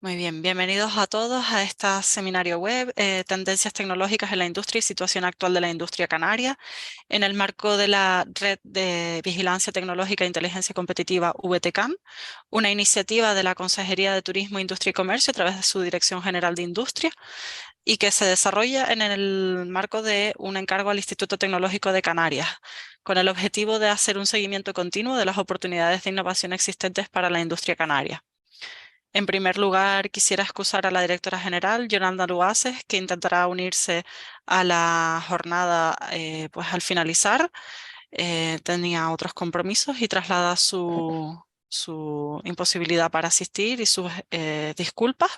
Muy bien, bienvenidos a todos a este seminario web, Tendencias tecnológicas en la industria y situación actual de la industria canaria, en el marco de la Red de Vigilancia Tecnológica e Inteligencia Competitiva VTCAM, una iniciativa de la Consejería de Turismo, Industria y Comercio a través de su Dirección General de Industria y que se desarrolla en el marco de un encargo al Instituto Tecnológico de Canarias, con el objetivo de hacer un seguimiento continuo de las oportunidades de innovación existentes para la industria canaria. En primer lugar, quisiera excusar a la directora general, Yolanda Luaces, que intentará unirse a la jornada pues al finalizar. Tenía otros compromisos y traslada su imposibilidad para asistir y sus disculpas.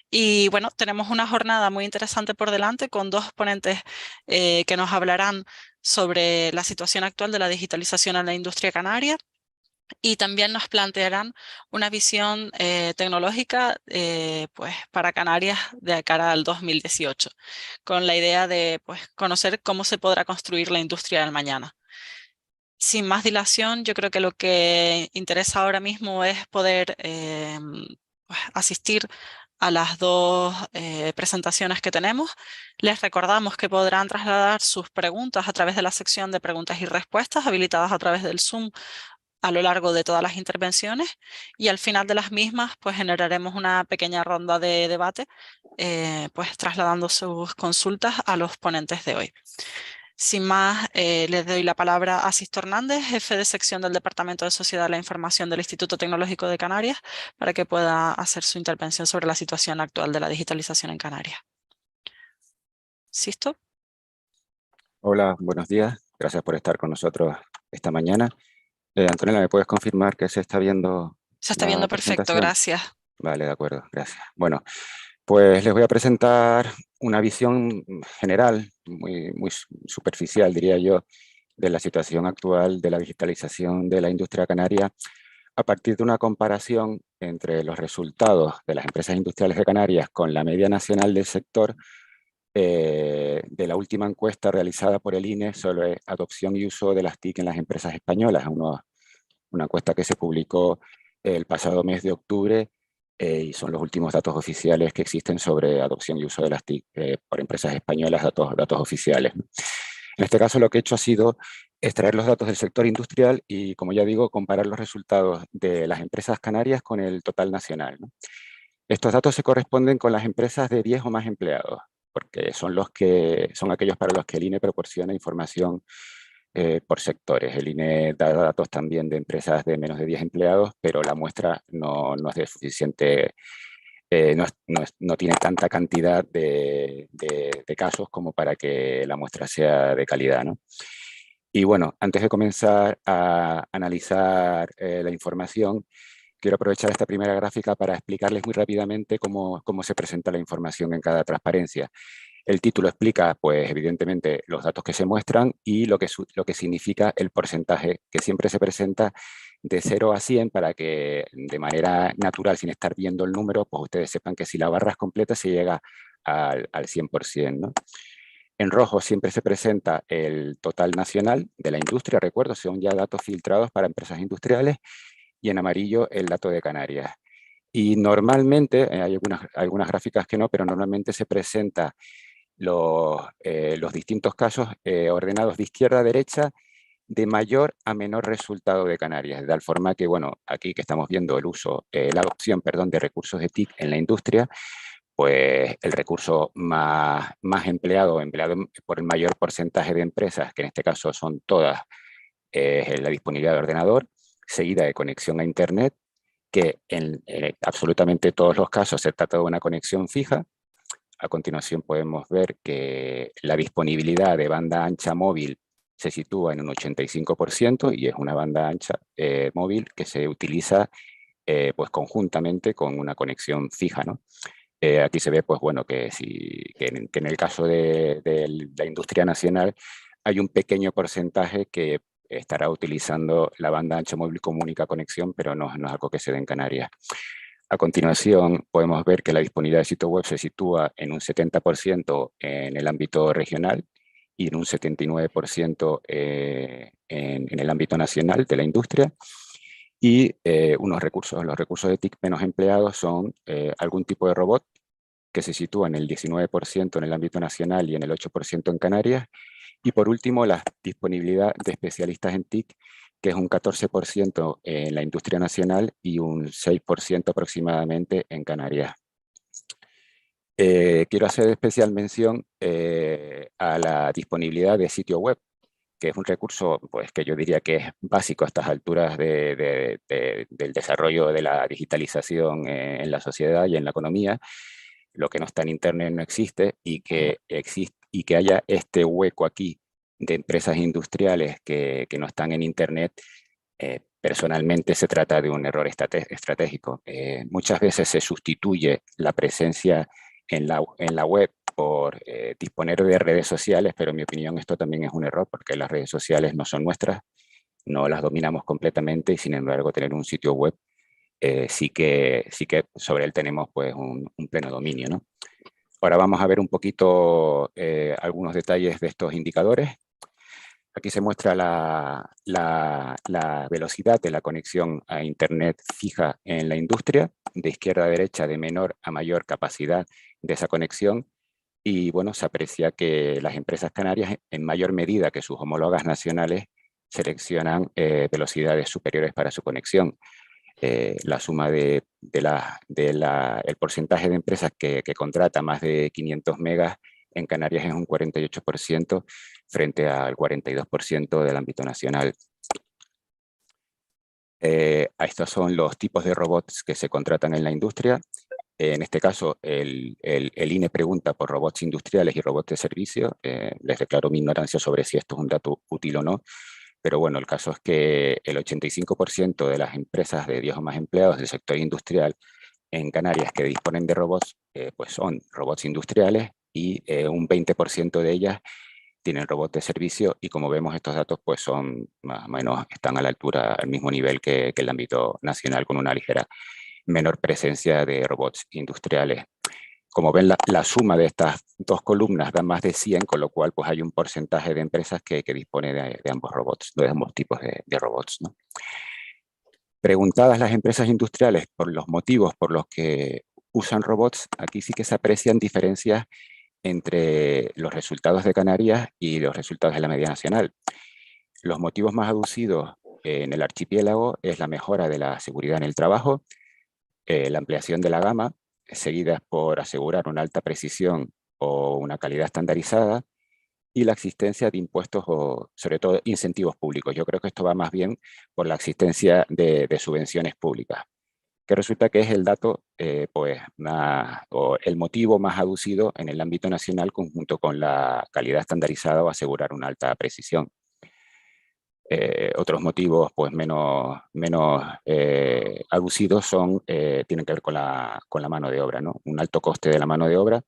Y bueno, tenemos una jornada muy interesante por delante con dos ponentes que nos hablarán sobre la situación actual de la digitalización en la industria canaria y también nos plantearán una visión tecnológica pues, para Canarias de cara al 2018, con la idea de pues, conocer cómo se podrá construir la industria del mañana. Sin más dilación, yo creo que lo que interesa ahora mismo es poder pues, asistir a las dos presentaciones que tenemos. Les recordamos que podrán trasladar sus preguntas a través de la sección de preguntas y respuestas habilitadas a través del Zoom a lo largo de todas las intervenciones y al final de las mismas pues generaremos una pequeña ronda de debate pues trasladando sus consultas a los ponentes de hoy. Sin más, les doy la palabra a Sisto Hernández, jefe de sección del Departamento de Sociedad de la Información del Instituto Tecnológico de Canarias, para que pueda hacer su intervención sobre la situación actual de la digitalización en Canarias. Sisto. Hola, buenos días. Gracias por estar con nosotros esta mañana. Antonella, ¿me puedes confirmar que se está viendo Se está la viendo perfecto, presentación? gracias. Vale, de acuerdo, gracias. Bueno, pues les voy a presentar una visión general, muy superficial, diría yo, de la situación actual de la digitalización de la industria canaria a partir de una comparación entre los resultados de las empresas industriales de Canarias con la media nacional del sector de la última encuesta realizada por el INE sobre adopción y uso de las TIC en las empresas españolas, una encuesta que se publicó el pasado mes de octubre y son los últimos datos oficiales que existen sobre adopción y uso de las TIC por empresas españolas, datos oficiales. En este caso lo que he hecho ha sido extraer los datos del sector industrial y, como ya digo, comparar los resultados de las empresas canarias con el total nacional, ¿no? Estos datos se corresponden con las empresas de 10 o más empleados, porque son aquellos para los que el INE proporciona información por sectores. El INE da datos también de empresas de menos de 10 empleados, pero la muestra no es de suficiente, no tiene tanta cantidad de casos como para que la muestra sea de calidad, ¿no? Y bueno, antes de comenzar a analizar la información, quiero aprovechar esta primera gráfica para explicarles muy rápidamente cómo se presenta la información en cada transparencia. El título explica, pues evidentemente, los datos que se muestran y lo que significa el porcentaje que siempre se presenta de 0 a 100 para que de manera natural, sin estar viendo el número, pues ustedes sepan que si la barra es completa se llega al 100%, ¿no? En rojo siempre se presenta el total nacional de la industria, recuerdo, son ya datos filtrados para empresas industriales, y en amarillo el dato de Canarias. Y normalmente, hay algunas gráficas que no, pero normalmente se presenta los distintos casos ordenados de izquierda a derecha, de mayor a menor resultado de Canarias, de tal forma que, bueno, aquí que estamos viendo la adopción, perdón, de recursos de TIC en la industria, pues el recurso más empleado por el mayor porcentaje de empresas, que en este caso son todas, es la disponibilidad de ordenador, seguida de conexión a Internet, que en absolutamente todos los casos se trata de una conexión fija. A continuación podemos ver que la disponibilidad de banda ancha móvil se sitúa en un 85% y es una banda ancha móvil que se utiliza pues conjuntamente con una conexión fija, ¿no? Aquí se ve, pues bueno, que en el caso de la industria nacional hay un pequeño porcentaje que estará utilizando la banda ancha móvil como única conexión, pero no es algo que se dé en Canarias. A continuación, podemos ver que la disponibilidad de sitio web se sitúa en un 70% en el ámbito regional y en un 79% en el ámbito nacional de la industria. y unos recursos. Los recursos de TIC menos empleados son algún tipo de robot, que se sitúa en el 19% en el ámbito nacional y en el 8% en Canarias. Y por último, la disponibilidad de especialistas en TIC, que es un 14% en la industria nacional y un 6% aproximadamente en Canarias. Quiero hacer especial mención a la disponibilidad de sitio web, que es un recurso pues, que yo diría que es básico a estas alturas del desarrollo de la digitalización en la sociedad y en la economía. Lo que no está en Internet no existe y que haya este hueco aquí de empresas industriales que no están en Internet, personalmente se trata de un error estratégico. Muchas veces se sustituye la presencia en la web por disponer de redes sociales, pero en mi opinión esto también es un error porque las redes sociales no son nuestras, no las dominamos completamente y sin embargo tener un sitio web sí que sobre él tenemos pues un pleno dominio, ¿no? Ahora vamos a ver un poquito algunos detalles de estos indicadores. Aquí se muestra la velocidad de la conexión a Internet fija en la industria, de izquierda a derecha, de menor a mayor capacidad de esa conexión. Y bueno, se aprecia que las empresas canarias, en mayor medida que sus homólogas nacionales, seleccionan velocidades superiores para su conexión. La suma el porcentaje de empresas que contrata más de 500 megas en Canarias es un 48% frente al 42% del ámbito nacional. Estos son los tipos de robots que se contratan en la industria. En este caso, el INE pregunta por robots industriales y robots de servicio. Les declaro mi ignorancia sobre si esto es un dato útil o no. Pero bueno, el caso es que el 85% de las empresas de 10 o más empleados del sector industrial en Canarias que disponen de robots, pues son robots industriales y un 20% de ellas tienen robots de servicio y como vemos estos datos pues son más o menos, están a la altura, al mismo nivel que el ámbito nacional con una ligera menor presencia de robots industriales. Como ven, la suma de estas dos columnas da más de 100, con lo cual pues hay un porcentaje de empresas que dispone de ambos robots, de ambos tipos de robots, ¿no? Preguntadas las empresas industriales por los motivos por los que usan robots, aquí sí que se aprecian diferencias entre los resultados de Canarias y los resultados de la media nacional. Los motivos más aducidos en el archipiélago es la mejora de la seguridad en el trabajo, la ampliación de la gama, seguidas por asegurar una alta precisión o una calidad estandarizada, y la existencia de impuestos o, sobre todo, incentivos públicos. Yo creo que esto va más bien por la existencia de subvenciones públicas, que resulta que es el dato, pues, o el motivo más aducido en el ámbito nacional conjunto con la calidad estandarizada o asegurar una alta precisión. Otros motivos pues, menos aducidos tienen que ver con la mano de obra, ¿no? Un alto coste de la mano de obra,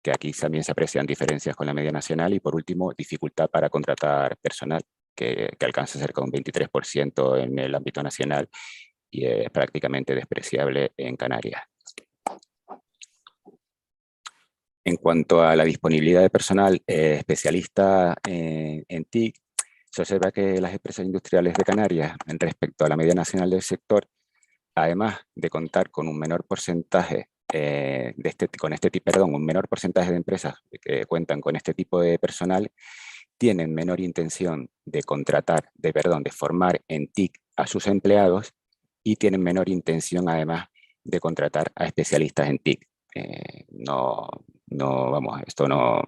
que aquí también se aprecian diferencias con la media nacional, y por último, dificultad para contratar personal, que alcanza cerca de un 23% en el ámbito nacional y es prácticamente despreciable en Canarias. En cuanto a la disponibilidad de personal especialista en TIC, se observa que las empresas industriales de Canarias, en respecto a la media nacional del sector, además de contar con un menor porcentaje un menor porcentaje de empresas que cuentan con este tipo de personal, tienen menor intención de de formar en TIC a sus empleados y tienen menor intención además de contratar a especialistas en TIC. Esto no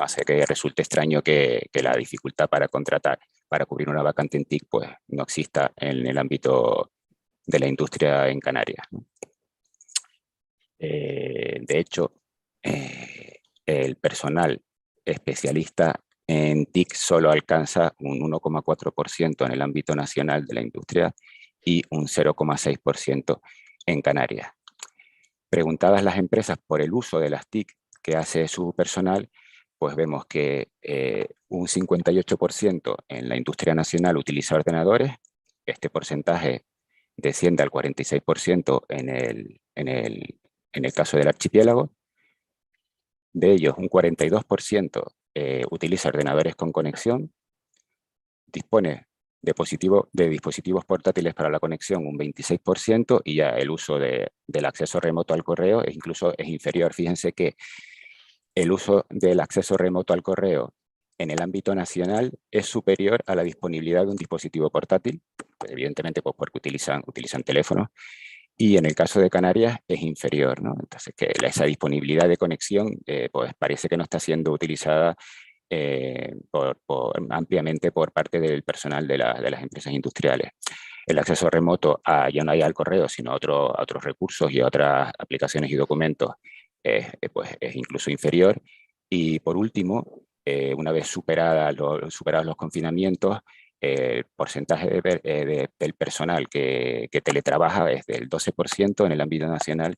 hace que resulte extraño que la dificultad para contratar, para cubrir una vacante en TIC, pues no exista en el ámbito de la industria en Canarias, ¿no? De hecho, el personal especialista en TIC solo alcanza un 1,4% en el ámbito nacional de la industria y un 0,6% en Canarias. Preguntadas las empresas por el uso de las TIC que hace su personal, pues vemos que un 58% en la industria nacional utiliza ordenadores. Este porcentaje desciende al 46% en el caso del archipiélago. De ellos, un 42% utiliza ordenadores con conexión, dispone de dispositivos portátiles para la conexión un 26%, y ya el uso del acceso remoto al correo incluso es inferior. Fíjense que el uso del acceso remoto al correo en el ámbito nacional es superior a la disponibilidad de un dispositivo portátil, pues evidentemente pues porque utilizan teléfonos, y en el caso de Canarias es inferior, ¿no? Entonces, que esa disponibilidad de conexión pues parece que no está siendo utilizada ampliamente por parte del personal de las empresas industriales. El acceso remoto ya no al correo, sino a otros recursos y a otras aplicaciones y documentos, pues es incluso inferior. Y por último, una vez superados los confinamientos, el porcentaje del personal que teletrabaja es del 12% en el ámbito nacional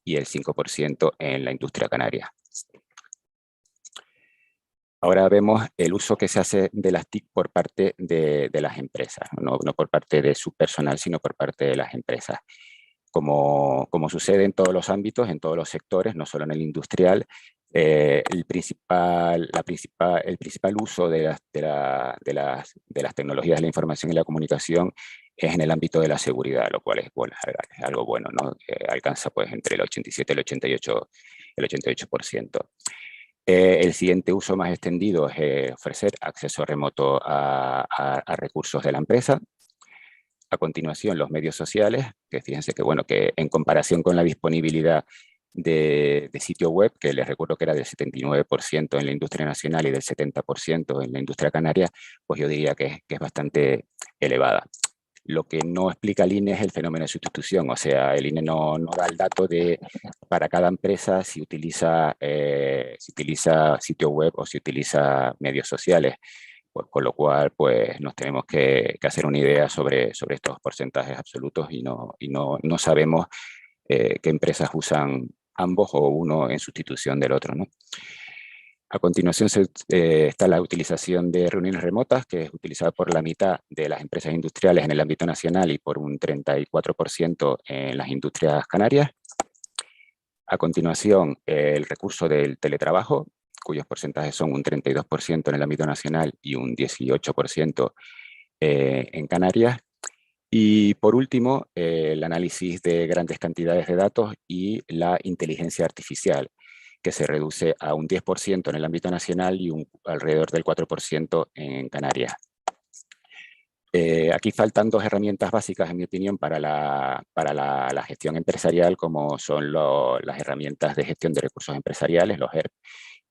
y el 5% en la industria canaria. Ahora vemos el uso que se hace de las TIC por parte de las empresas, no por parte de su personal, sino por parte de las empresas. Como sucede en todos los ámbitos, en todos los sectores, no solo en el industrial, el principal uso de las tecnologías de la información y la comunicación es en el ámbito de la seguridad, lo cual es, bueno, es algo bueno, ¿no? Alcanza pues entre el 87 y el 88%. El siguiente uso más extendido es ofrecer acceso remoto a recursos de la empresa. A continuación, los medios sociales, que fíjense que, bueno, que en comparación con la disponibilidad de sitio web, que les recuerdo que era del 79% en la industria nacional y del 70% en la industria canaria, pues yo diría que es bastante elevada. Lo que no explica el INE es el fenómeno de sustitución, o sea, el INE no da el dato de para cada empresa si utiliza sitio web o si utiliza medios sociales. Pues, con lo cual, pues nos tenemos que hacer una idea sobre estos porcentajes absolutos y no sabemos qué empresas usan ambos o uno en sustitución del otro, ¿no? A continuación está la utilización de reuniones remotas, que es utilizada por la mitad de las empresas industriales en el ámbito nacional y por un 34% en las industrias canarias. A continuación, el recurso del teletrabajo, cuyos porcentajes son un 32% en el ámbito nacional y un 18% en Canarias. Y por último, el análisis de grandes cantidades de datos y la inteligencia artificial, que se reduce a un 10% en el ámbito nacional y alrededor del 4% en Canarias. Aquí faltan dos herramientas básicas, en mi opinión, para la gestión empresarial, como son las herramientas de gestión de recursos empresariales, los ERP,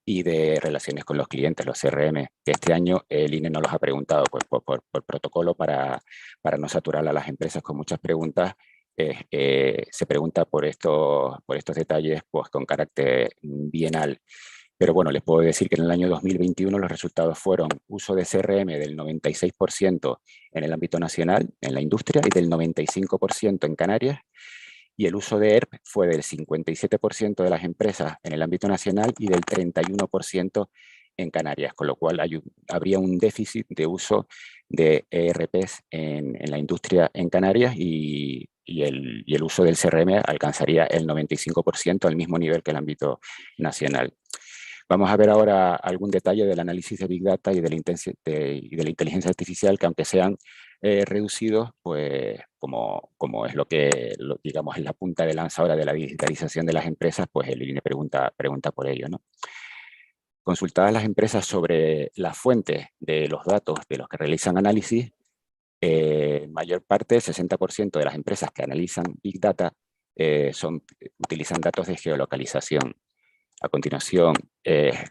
y de relaciones con los clientes, los CRM, que este año el INE no los ha preguntado pues, por protocolo para no saturar a las empresas con muchas preguntas. Se pregunta por estos detalles pues, con carácter bienal. Pero bueno, les puedo decir que en el año 2021 los resultados fueron uso de CRM del 96% en el ámbito nacional, en la industria, y del 95% en Canarias, y el uso de ERP fue del 57% de las empresas en el ámbito nacional y del 31% en Canarias, con lo cual habría un déficit de uso de ERPs en la industria en Canarias y el uso del CRM alcanzaría el 95% al mismo nivel que el ámbito nacional. Vamos a ver ahora algún detalle del análisis de Big Data y de la inteligencia artificial, que aunque sean reducidos, pues como es digamos, es la punta de lanza ahora de la digitalización de las empresas, pues el INE pregunta por ello, ¿no? Consultadas las empresas sobre las fuentes de los datos de los que realizan análisis, mayor parte, el 60% de las empresas que analizan Big Data utilizan datos de geolocalización. A continuación,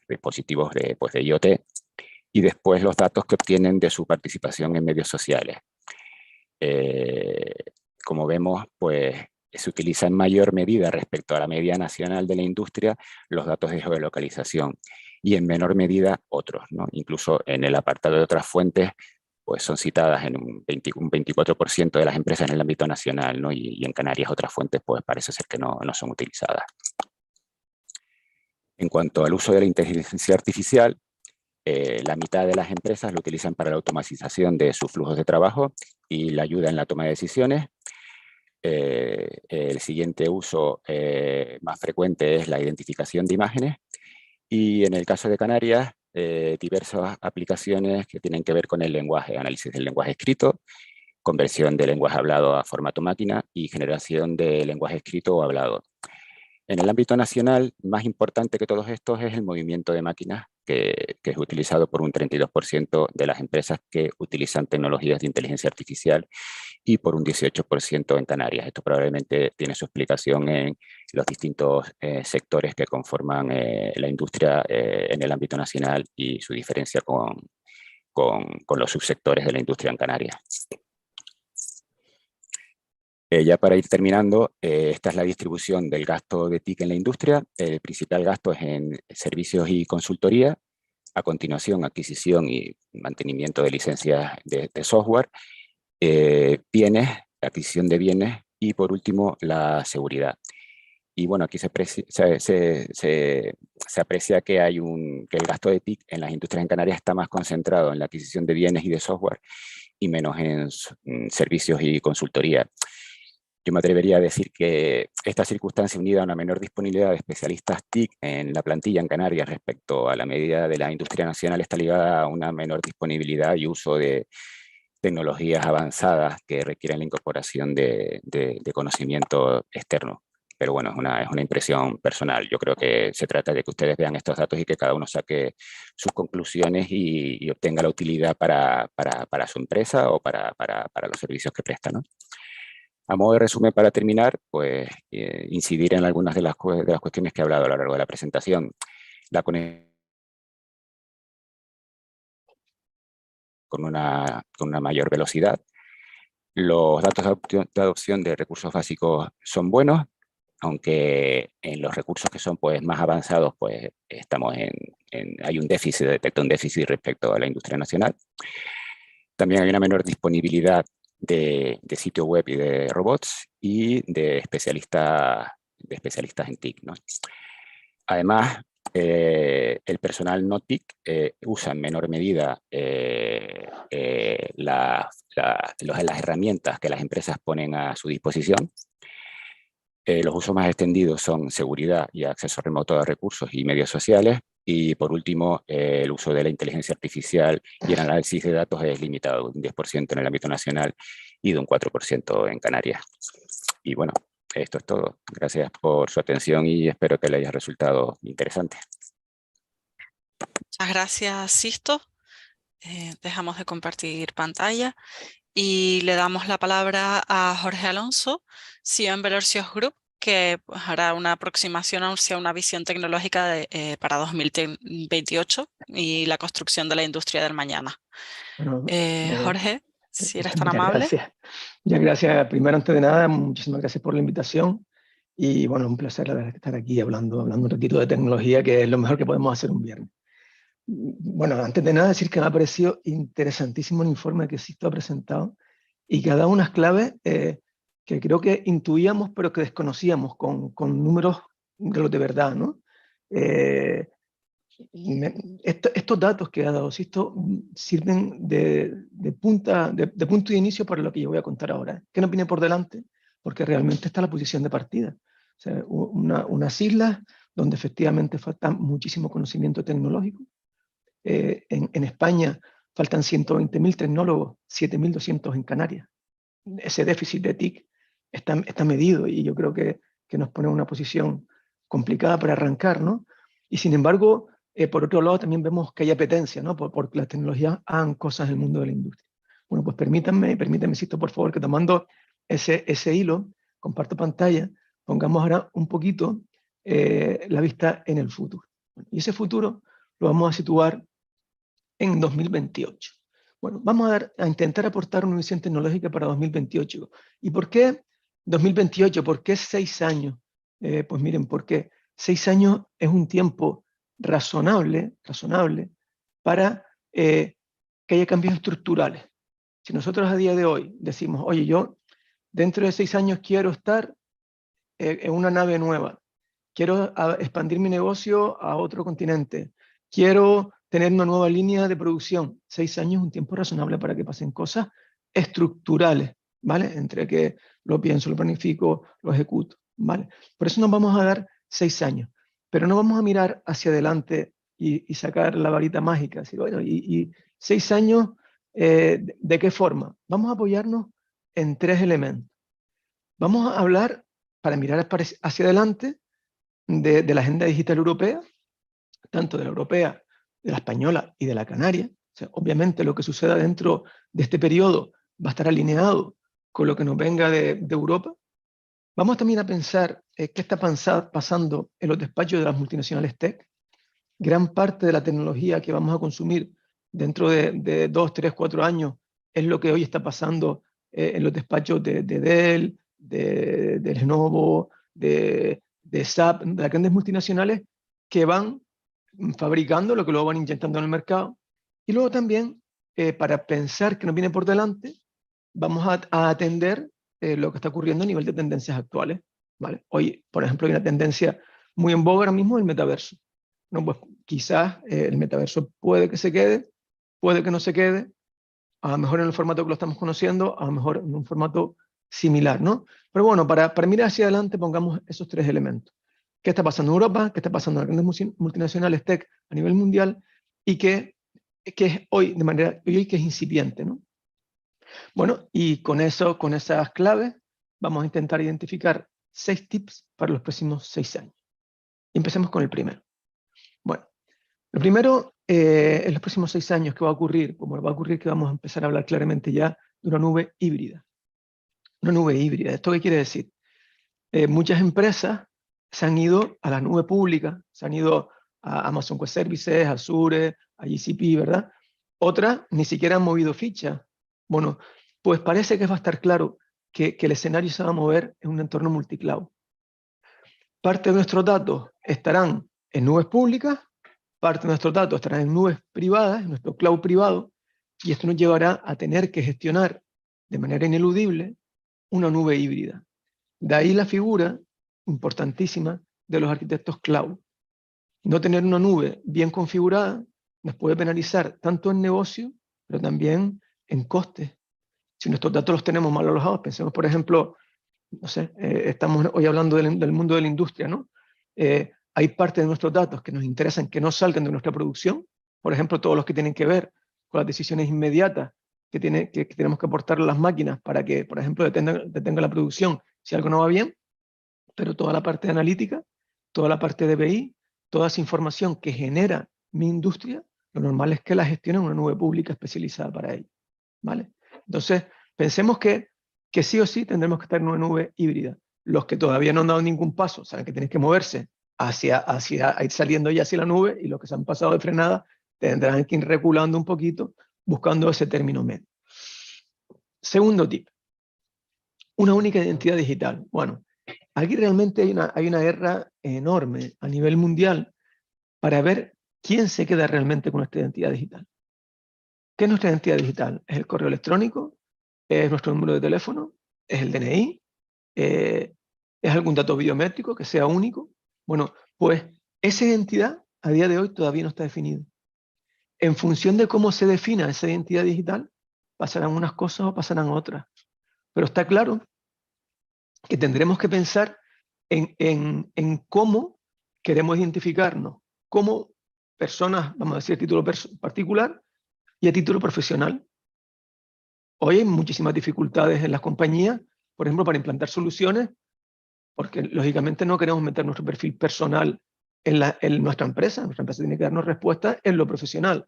dispositivos de IoT, y después los datos que obtienen de su participación en medios sociales. Como vemos, pues se utiliza en mayor medida respecto a la media nacional de la industria los datos de geolocalización y en menor medida otros, ¿no? Incluso en el apartado de otras fuentes, pues son citadas en un 24% de las empresas en el ámbito nacional, ¿no? Y en Canarias otras fuentes pues parece ser que no son utilizadas. En cuanto al uso de la inteligencia artificial, la mitad de las empresas lo utilizan para la automatización de sus flujos de trabajo y la ayuda en la toma de decisiones. El siguiente uso más frecuente es la identificación de imágenes. Y en el caso de Canarias, diversas aplicaciones que tienen que ver con el lenguaje, análisis del lenguaje escrito, conversión de lenguaje hablado a formato máquina y generación de lenguaje escrito o hablado. En el ámbito nacional, más importante que todos estos es el movimiento de máquinas, que es utilizado por un 32% de las empresas que utilizan tecnologías de inteligencia artificial y por un 18% en Canarias. Esto probablemente tiene su explicación en los distintos sectores que conforman la industria en el ámbito nacional y su diferencia con los subsectores de la industria en Canarias. Ya para ir terminando, esta es la distribución del gasto de TIC en la industria. El principal gasto es en servicios y consultoría. A continuación, adquisición y mantenimiento de licencias de software, bienes, adquisición de bienes y, por último, la seguridad. Y bueno, aquí se aprecia que, que el gasto de TIC en las industrias en Canarias está más concentrado en la adquisición de bienes y de software y menos en servicios y consultoría. Yo me atrevería a decir que esta circunstancia, unida a una menor disponibilidad de especialistas TIC en la plantilla en Canarias respecto a la medida de la industria nacional, está ligada a una menor disponibilidad y uso de tecnologías avanzadas que requieren la incorporación de conocimiento externo. Pero bueno, es una impresión personal. Yo creo que se trata de que ustedes vean estos datos y que cada uno saque sus conclusiones y obtenga la utilidad para su empresa o para los servicios que presta, ¿no? A modo de resumen, para terminar, pues incidir en algunas de las cuestiones que he hablado a lo largo de la presentación. La conexión con una mayor velocidad. Los datos de adopción de recursos básicos son buenos, aunque en los recursos que son pues, más avanzados, pues hay un déficit, detecta un déficit respecto a la industria nacional. También hay una menor disponibilidad de sitio web y de robots y de especialistas en TIC, ¿no? Además, el personal no TIC usa en menor medida las herramientas que las empresas ponen a su disposición. Los usos más extendidos son seguridad y acceso remoto a recursos y medios sociales. Y por último, el uso de la inteligencia artificial y el análisis de datos es limitado, un 10% en el ámbito nacional y de un 4% en Canarias. Y bueno, esto es todo. Gracias por su atención y espero que le haya resultado interesante. Muchas gracias, Sisto. Dejamos de compartir pantalla y le damos la palabra a Jorge Alonso, CEO en Velorcios Group, que hará una aproximación hacia una visión tecnológica para 2028 y la construcción de la industria del mañana. Bueno, Jorge, si eres tan muchas amable. Gracias. Muchas gracias. Primero, antes de nada, muchísimas gracias por la invitación. Y bueno, un placer estar aquí hablando un ratito de tecnología, que es lo mejor que podemos hacer un viernes. Bueno, antes de nada, decir que me ha parecido interesantísimo el informe que Sisto ha presentado y que ha dado unas claves que creo que intuíamos, pero que desconocíamos con números de verdad, ¿no? Estos datos que ha dado Sisto sirven de punto de inicio para lo que yo voy a contar ahora. Que no viene por delante, porque realmente está la posición de partida. O sea, unas islas donde efectivamente falta muchísimo conocimiento tecnológico. En España faltan 120.000 tecnólogos, 7.200 en Canarias. Ese déficit de TIC está medido y yo creo que nos pone en una posición complicada para arrancar, ¿no? Y sin embargo, por otro lado, también vemos que hay apetencia, ¿no? Porque las tecnologías hagan cosas en el mundo de la industria. Bueno, pues permítanme, Sisto, por favor, que tomando ese hilo, comparto pantalla, pongamos ahora un poquito la vista en el futuro. Y ese futuro lo vamos a situar en 2028. Bueno, vamos a intentar aportar una visión tecnológica para 2028. ¿Y por qué 2028? ¿Por qué 6 años? Pues miren, porque 6 años es un tiempo razonable para que haya cambios estructurales. Si nosotros a día de hoy decimos, oye, yo dentro de 6 años quiero estar en una nave nueva, quiero expandir mi negocio a otro continente, quiero tener una nueva línea de producción. 6 años es un tiempo razonable para que pasen cosas estructurales, ¿vale? Entre que lo pienso, lo planifico, lo ejecuto, ¿vale? Por eso nos vamos a dar 6 años, pero no vamos a mirar hacia adelante y sacar la varita mágica. Decir, bueno, y 6 años, ¿de qué forma? Vamos a apoyarnos en 3 elementos. Vamos a hablar, para mirar hacia adelante, de la agenda digital europea, tanto de la europea, de la española y de la canaria. O sea, obviamente lo que suceda dentro de este periodo va a estar alineado con lo que nos venga de Europa. Vamos también a pensar qué está pasando en los despachos de las multinacionales tech. Gran parte de la tecnología que vamos a consumir dentro de 2, 3, 4 años es lo que hoy está pasando en los despachos de Dell, de Lenovo, de SAP, de las grandes multinacionales que van fabricando lo que luego van inyectando en el mercado. Y luego también, para pensar que nos viene por delante, vamos a atender lo que está ocurriendo a nivel de tendencias actuales, ¿vale? Hoy, por ejemplo, hay una tendencia muy en boga ahora mismo, el metaverso. No, pues quizás el metaverso puede que se quede, puede que no se quede, a lo mejor en el formato que lo estamos conociendo, a lo mejor en un formato similar, ¿no? Pero bueno, para mirar hacia adelante pongamos esos 3 elementos. ¿Qué está pasando en Europa? ¿Qué está pasando en las grandes multinacionales tech a nivel mundial? Y qué es hoy, de manera hoy que es incipiente, ¿no? Bueno, y con eso, con esas claves, vamos a intentar identificar 6 tips para los próximos 6 años. Y empecemos con el primero. Bueno, lo primero, en los próximos 6 años, ¿qué va a ocurrir? Como va a ocurrir que vamos a empezar a hablar claramente ya de una nube híbrida. Una nube híbrida, ¿esto qué quiere decir? Muchas empresas se han ido a la nube pública, se han ido a Amazon Web Services, a Azure, a GCP, ¿verdad? Otras ni siquiera han movido ficha. Bueno, pues parece que va a estar claro que el escenario se va a mover en un entorno multicloud. Parte de nuestros datos estarán en nubes públicas, parte de nuestros datos estarán en nubes privadas, en nuestro cloud privado, y esto nos llevará a tener que gestionar de manera ineludible una nube híbrida. De ahí la figura importantísima de los arquitectos cloud. No tener una nube bien configurada nos puede penalizar tanto en negocio, pero también en costes. Si nuestros datos los tenemos mal alojados, pensemos, por ejemplo, no sé, estamos hoy hablando del mundo de la industria, ¿no? Hay parte de nuestros datos que nos interesan que no salgan de nuestra producción, por ejemplo, todos los que tienen que ver con las decisiones inmediatas que tenemos que aportar a las máquinas para que, por ejemplo, detenga la producción si algo no va bien, pero toda la parte de analítica, toda la parte de BI, toda esa información que genera mi industria, lo normal es que la gestione en una nube pública especializada para ello, ¿vale? Entonces, pensemos que sí o sí tendremos que estar en una nube híbrida. Los que todavía no han dado ningún paso saben que tienen que moverse hacia ir saliendo ya hacia la nube, y los que se han pasado de frenada tendrán que ir reculando un poquito buscando ese término medio. Segundo tip, una única identidad digital. Bueno, aquí realmente hay una guerra enorme a nivel mundial para ver quién se queda realmente con nuestra identidad digital. ¿Qué es nuestra identidad digital? ¿Es el correo electrónico? ¿Es nuestro número de teléfono? ¿Es el DNI? ¿Es algún dato biométrico que sea único? Bueno, pues esa identidad a día de hoy todavía no está definida. En función de cómo se defina esa identidad digital, pasarán unas cosas o pasarán otras. Pero está claro que tendremos que pensar en cómo queremos identificarnos como personas, vamos a decir, a título particular y a título profesional. Hoy hay muchísimas dificultades en las compañías, por ejemplo, para implantar soluciones, porque lógicamente no queremos meter nuestro perfil personal en nuestra empresa. Nuestra empresa tiene que darnos respuestas en lo profesional.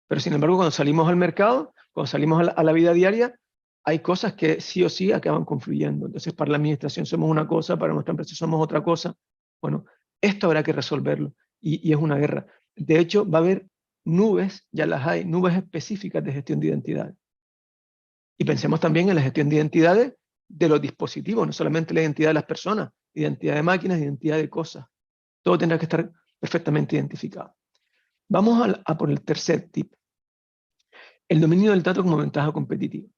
Pero sin embargo, cuando salimos al mercado, cuando salimos a la vida diaria, hay cosas que sí o sí acaban confluyendo. Entonces, para la administración somos una cosa, para nuestra empresa somos otra cosa. Bueno, esto habrá que resolverlo, y es una guerra. De hecho, va a haber nubes, ya las hay, nubes específicas de gestión de identidades. Y pensemos también en la gestión de identidades de los dispositivos, no solamente la identidad de las personas, identidad de máquinas, identidad de cosas. Todo tendrá que estar perfectamente identificado. Vamos a por el tercer tip. El dominio del dato como ventaja competitiva.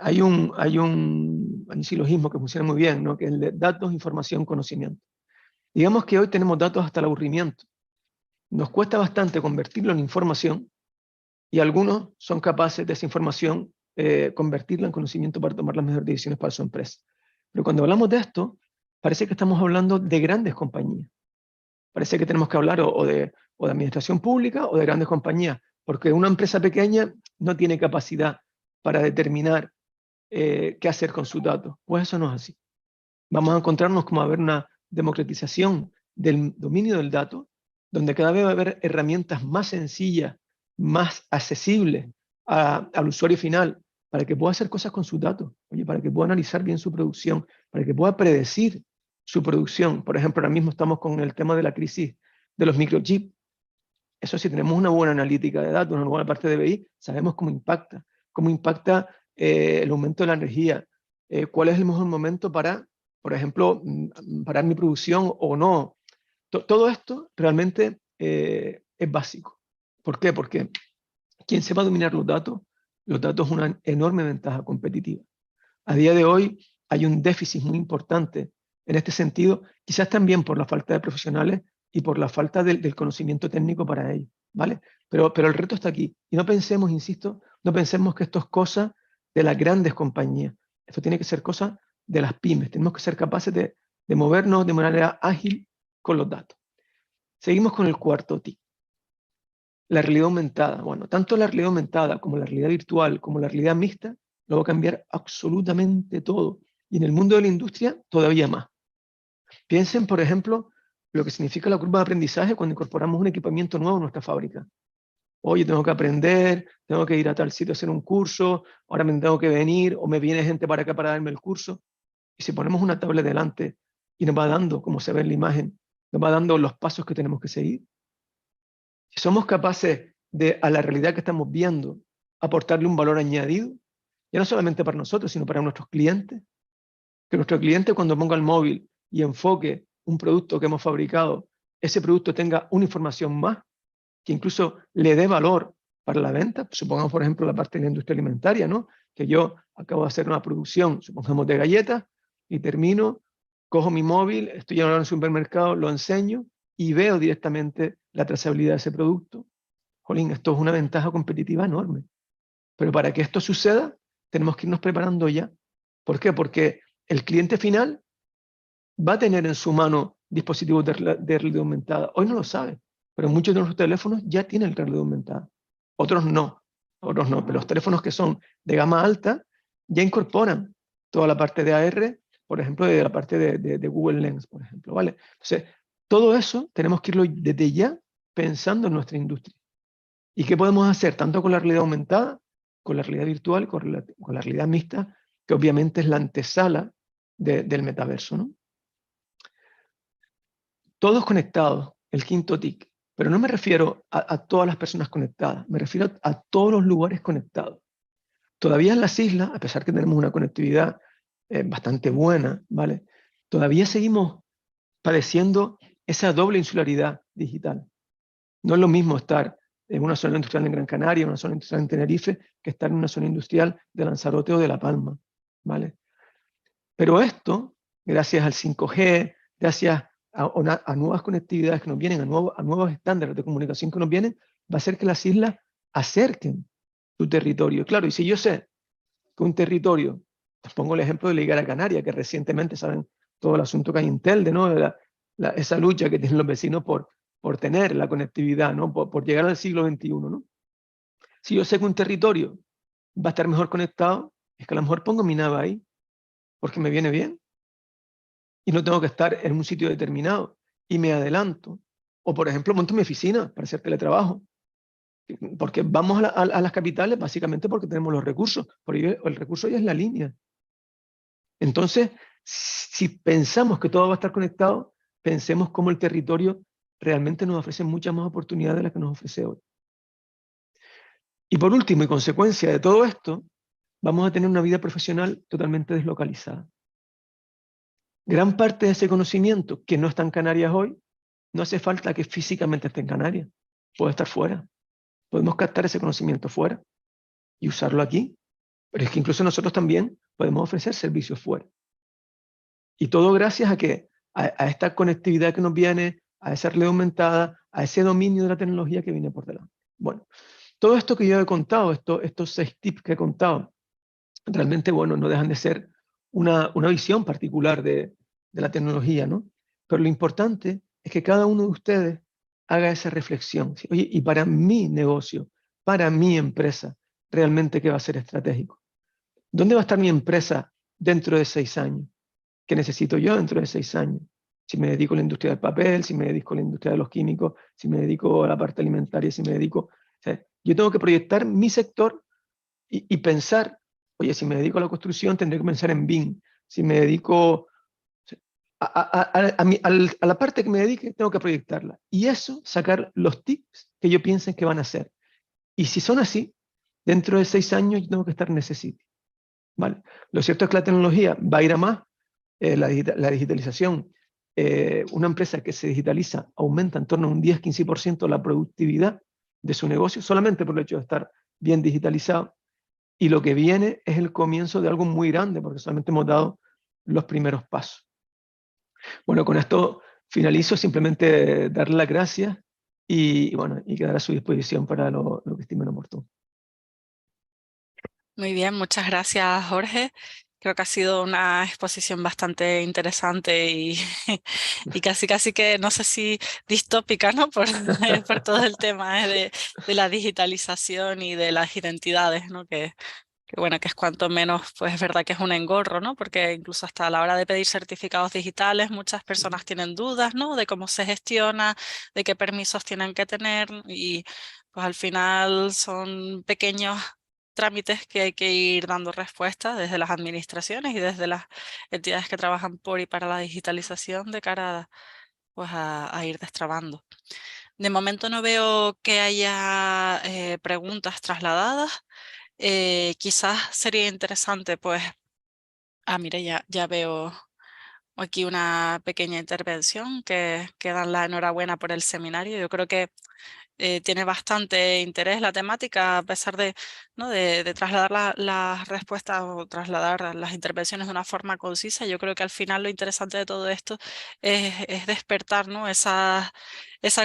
Hay un silogismo que funciona muy bien, ¿no? Que es el de datos, información, conocimiento. Digamos que hoy tenemos datos hasta el aburrimiento. Nos cuesta bastante convertirlo en información, y algunos son capaces de esa información convertirla en conocimiento para tomar las mejores decisiones para su empresa. Pero cuando hablamos de esto, parece que estamos hablando de grandes compañías. Parece que tenemos que hablar o de o de administración pública o de grandes compañías, porque una empresa pequeña no tiene capacidad para determinar qué hacer con sus datos. Pues eso no es así. Vamos a encontrarnos como a ver una democratización del dominio del dato, donde cada vez va a haber herramientas más sencillas, más accesibles al usuario final, para que pueda hacer cosas con sus datos, oye, para que pueda analizar bien su producción, para que pueda predecir su producción. Por ejemplo, ahora mismo estamos con el tema de la crisis de los microchips. Eso sí, tenemos una buena analítica de datos, una buena parte de BI, sabemos cómo impacta el aumento de la energía, cuál es el mejor momento para, por ejemplo, parar mi producción o no. Todo esto realmente es básico. ¿Por qué? Porque quien sepa dominar los datos es una enorme ventaja competitiva. A día de hoy hay un déficit muy importante en este sentido, quizás también por la falta de profesionales y por la falta del conocimiento técnico para ello, ¿vale? Pero el reto está aquí. Y no pensemos, insisto, no pensemos que esto es cosa de las grandes compañías. Esto tiene que ser cosa de las pymes. Tenemos que ser capaces de movernos de manera ágil con los datos. Seguimos con el cuarto tip. La realidad aumentada. Bueno, tanto la realidad aumentada como la realidad virtual, como la realidad mixta, lo va a cambiar absolutamente todo. Y en el mundo de la industria, todavía más. Piensen, por ejemplo, lo que significa la curva de aprendizaje cuando incorporamos un equipamiento nuevo a nuestra fábrica. Oye, tengo que aprender, tengo que ir a tal sitio a hacer un curso, ahora me tengo que venir, o me viene gente para acá para darme el curso. Y si ponemos una tablet delante y nos va dando, como se ve en la imagen, nos va dando los pasos que tenemos que seguir. Si somos capaces de, a la realidad que estamos viendo, aportarle un valor añadido, ya no solamente para nosotros, sino para nuestros clientes, que nuestro cliente cuando ponga el móvil y enfoque un producto que hemos fabricado, ese producto tenga una información más, que incluso le dé valor para la venta. Supongamos, por ejemplo, la parte de la industria alimentaria, ¿no? Que yo acabo de hacer una producción, supongamos, de galletas, y termino, cojo mi móvil, estoy ahora en el supermercado, lo enseño y veo directamente la trazabilidad de ese producto. Jolín, esto es una ventaja competitiva enorme. Pero para que esto suceda, tenemos que irnos preparando ya. ¿Por qué? Porque el cliente final va a tener en su mano dispositivos de realidad aumentada. Hoy no lo sabe, pero muchos de nuestros teléfonos ya tienen realidad aumentada. Otros no, pero los teléfonos que son de gama alta ya incorporan toda la parte de AR, por ejemplo, de la parte de Google Lens, por ejemplo, ¿vale? Entonces, todo eso tenemos que irlo desde ya pensando en nuestra industria. ¿Y qué podemos hacer tanto con la realidad aumentada, con la realidad virtual, con la realidad mixta, que obviamente es la antesala del metaverso, ¿no? Todos conectados, el quinto TIC, pero no me refiero a todas las personas conectadas, me refiero a todos los lugares conectados. Todavía en las islas, a pesar que tenemos una conectividad bastante buena, ¿vale? Todavía seguimos padeciendo esa doble insularidad digital. No es lo mismo estar en una zona industrial en Gran Canaria, en una zona industrial en Tenerife, que estar en una zona industrial de Lanzarote o de La Palma, ¿vale? Pero esto, gracias al 5G, gracias a nuevas conectividades que nos vienen, a nuevos estándares de comunicación que nos vienen, va a hacer que las islas acerquen su territorio. Claro, y si yo sé que un territorio, os pongo el ejemplo de la Higuera Canaria, que recientemente saben todo el asunto que hay en Telde, ¿no? Esa lucha que tienen los vecinos por tener la conectividad, ¿no? Por llegar al siglo XXI, ¿no? Si yo sé que un territorio va a estar mejor conectado, es que a lo mejor pongo mi nave ahí, porque me viene bien, y no tengo que estar en un sitio determinado, y me adelanto. O, por ejemplo, monto mi oficina para hacer teletrabajo, porque vamos a las capitales básicamente porque tenemos los recursos, porque el recurso ya es la línea. Entonces, si pensamos que todo va a estar conectado, pensemos cómo el territorio realmente nos ofrece muchas más oportunidades de las que nos ofrece hoy. Y por último, y consecuencia de todo esto, vamos a tener una vida profesional totalmente deslocalizada. Gran parte de ese conocimiento que no está en Canarias hoy, no hace falta que físicamente esté en Canarias, puede estar fuera. Podemos captar ese conocimiento fuera y usarlo aquí, pero es que incluso nosotros también podemos ofrecer servicios fuera. Y todo gracias a esta conectividad que nos viene, a esa realidad aumentada, a ese dominio de la tecnología que viene por delante. Bueno, todo esto que yo he contado, estos 6 tips que he contado, realmente, bueno, no dejan de ser una visión particular de la tecnología, ¿no? Pero lo importante es que cada uno de ustedes haga esa reflexión. ¿Sí? Oye, y para mi negocio, para mi empresa, ¿realmente qué va a ser estratégico? ¿Dónde va a estar mi empresa dentro de 6 años? ¿Qué necesito yo dentro de 6 años? Si me dedico a la industria del papel, si me dedico a la industria de los químicos, si me dedico a la parte alimentaria, si me dedico... O sea, yo tengo que proyectar mi sector y pensar, oye, si me dedico a la construcción, tendré que pensar en BIM. Si me dedico a la parte que me dedique, tengo que proyectarla. Y eso, sacar los tips que yo piense que van a hacer. Y si son así, dentro de 6 años yo tengo que estar en ese sitio. ¿Vale? Lo cierto es que la tecnología va a ir a más, la digitalización. Una empresa que se digitaliza aumenta en torno a un 10-15% la productividad de su negocio, solamente por el hecho de estar bien digitalizado. Y lo que viene es el comienzo de algo muy grande, porque solamente hemos dado los primeros pasos. Bueno, con esto finalizo, simplemente darle las gracias y bueno, y quedar a su disposición para lo que estimen oportuno. Muy bien, muchas gracias, Jorge. Creo que ha sido una exposición bastante interesante y, y casi que, no sé si distópica, ¿no? Por todo el tema de la digitalización y de las identidades, ¿no? Que bueno, que es cuanto menos, pues es verdad que es un engorro, ¿no? Porque incluso hasta a la hora de pedir certificados digitales, muchas personas tienen dudas, ¿no? De cómo se gestiona, de qué permisos tienen que tener y pues al final son pequeños trámites que hay que ir dando respuesta desde las administraciones y desde las entidades que trabajan por y para la digitalización de cara pues a ir destrabando. De momento no veo que haya preguntas trasladadas. Quizás sería interesante, pues, mira, ya veo aquí una pequeña intervención que dan la enhorabuena por el seminario. Yo creo que tiene bastante interés la temática, a pesar de, ¿no? de trasladar las respuestas o trasladar las intervenciones de una forma concisa. Yo creo que al final lo interesante de todo esto es despertar, ¿no? esa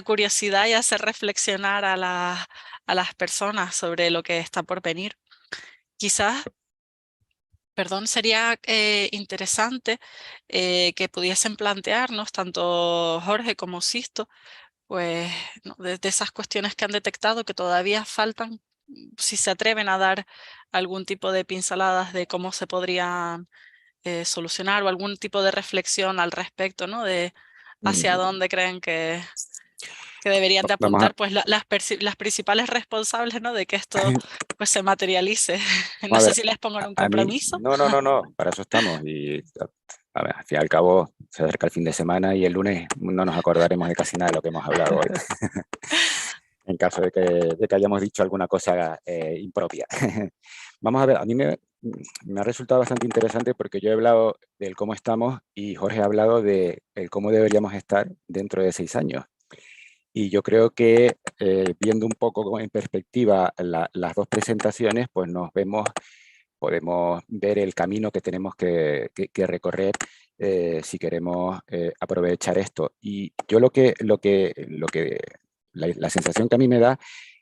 curiosidad y hacer reflexionar a las personas sobre lo que está por venir. Quizás, perdón, sería interesante que pudiesen plantearnos, tanto Jorge como Sisto, pues ¿no? de esas cuestiones que han detectado que todavía faltan, si se atreven a dar algún tipo de pinceladas de cómo se podrían solucionar o algún tipo de reflexión al respecto, ¿no? De hacia Mm, dónde creen que deberían de Vamos a, apuntar pues las principales responsables, ¿no? De que esto pues se materialice. No vamos a sé ver, si les pongo en un a mí, compromiso. no, para eso estamos. Y a ver, al fin y al cabo se acerca el fin de semana y el lunes no nos acordaremos de casi nada de lo que hemos hablado hoy, en caso de que hayamos dicho alguna cosa impropia. Vamos a ver, a mí me ha resultado bastante interesante porque yo he hablado del cómo estamos y Jorge ha hablado de el cómo deberíamos estar dentro de 6 años. Y yo creo que viendo un poco en perspectiva las dos presentaciones, pues podemos ver el camino que tenemos que recorrer si queremos aprovechar esto. Y yo la sensación que a mí me da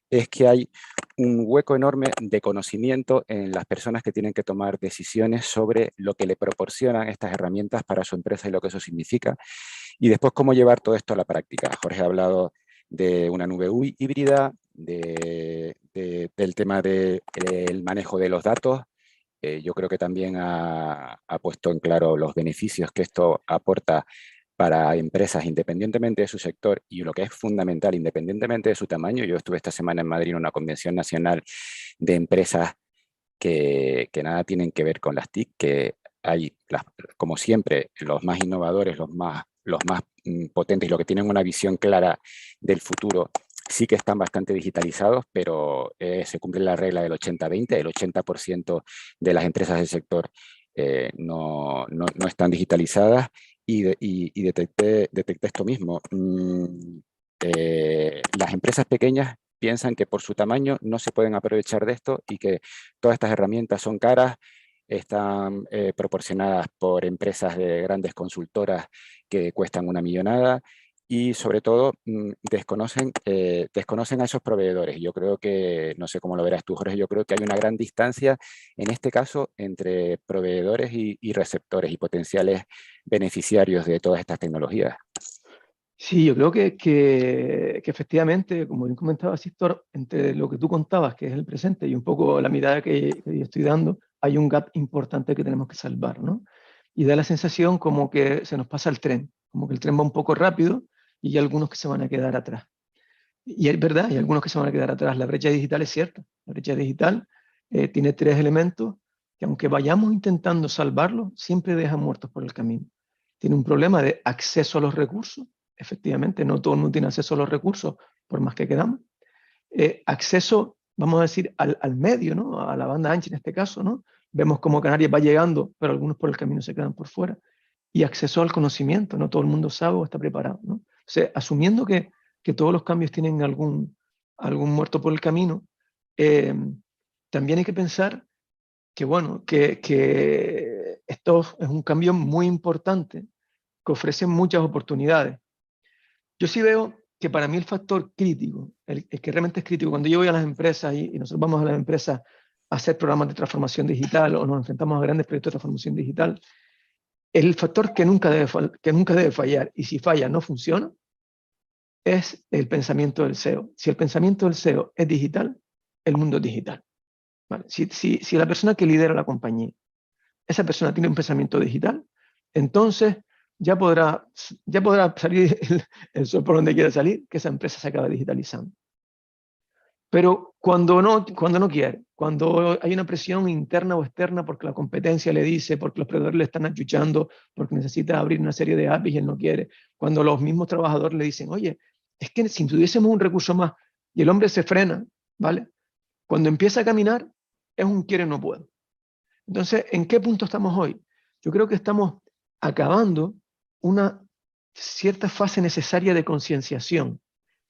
es que hay un hueco enorme de conocimiento en las personas que tienen que tomar decisiones sobre lo que le proporcionan estas herramientas para su empresa y lo que eso significa. Y después cómo llevar todo esto a la práctica. Jorge ha hablado de una nube híbrida, del tema del manejo de los datos. Yo creo que también ha puesto en claro los beneficios que esto aporta para empresas independientemente de su sector y lo que es fundamental, independientemente de su tamaño. Yo estuve esta semana en Madrid en una convención nacional de empresas que nada tienen que ver con las TIC, que hay, como siempre, los más innovadores, los más potentes, los que tienen una visión clara del futuro, sí que están bastante digitalizados, pero se cumple la regla del 80-20, el 80% de las empresas del sector no están digitalizadas y detecté esto mismo. Las empresas pequeñas piensan que por su tamaño no se pueden aprovechar de esto y que todas estas herramientas son caras, están proporcionadas por empresas de grandes consultoras que cuestan una millonada y sobre todo desconocen a esos proveedores. Yo creo que, no sé cómo lo verás tú, Jorge, yo creo que hay una gran distancia en este caso entre proveedores y receptores y potenciales beneficiarios de todas estas tecnologías. Sí, yo creo que efectivamente, como bien comentaba Síctor, entre lo que tú contabas, que es el presente, y un poco la mirada que yo estoy dando, hay un gap importante que tenemos que salvar, ¿no? Y da la sensación como que se nos pasa el tren, como que el tren va un poco rápido y hay algunos que se van a quedar atrás. Y es verdad, hay algunos que se van a quedar atrás. La brecha digital es cierta. La brecha digital tiene tres elementos que aunque vayamos intentando salvarlos, siempre dejan muertos por el camino. Tiene un problema de acceso a los recursos. Efectivamente, no todo el mundo tiene acceso a los recursos, por más que queramos. Acceso, vamos a decir, al medio, ¿no? A la banda ancha en este caso, ¿no? Vemos cómo Canarias va llegando, pero algunos por el camino se quedan por fuera. Y acceso al conocimiento, no todo el mundo sabe o está preparado, ¿no? O sea, asumiendo que todos los cambios tienen algún muerto por el camino, eh, también hay que pensar que, bueno, que esto es un cambio muy importante que ofrece muchas oportunidades. Yo sí veo que para mí el factor crítico, el que realmente es crítico, cuando yo voy a las empresas y nosotros vamos a las empresas a hacer programas de transformación digital o nos enfrentamos a grandes proyectos de transformación digital, el factor que nunca debe fallar, y si falla no funciona, es el pensamiento del SEO. Si el pensamiento del SEO es digital, el mundo es digital. ¿Vale? Si la persona que lidera la compañía, esa persona tiene un pensamiento digital, entonces ya podrá salir el sol por donde quiera salir, que esa empresa se acaba digitalizando. Pero cuando no quiere, cuando hay una presión interna o externa porque la competencia le dice, porque los proveedores le están achuchando, porque necesita abrir una serie de APIs y él no quiere, cuando los mismos trabajadores le dicen, oye, es que si tuviésemos un recurso más y el hombre se frena, ¿vale? Cuando empieza a caminar, es un quiere no puedo. Entonces, ¿en qué punto estamos hoy? Yo creo que estamos acabando una cierta fase necesaria de concienciación.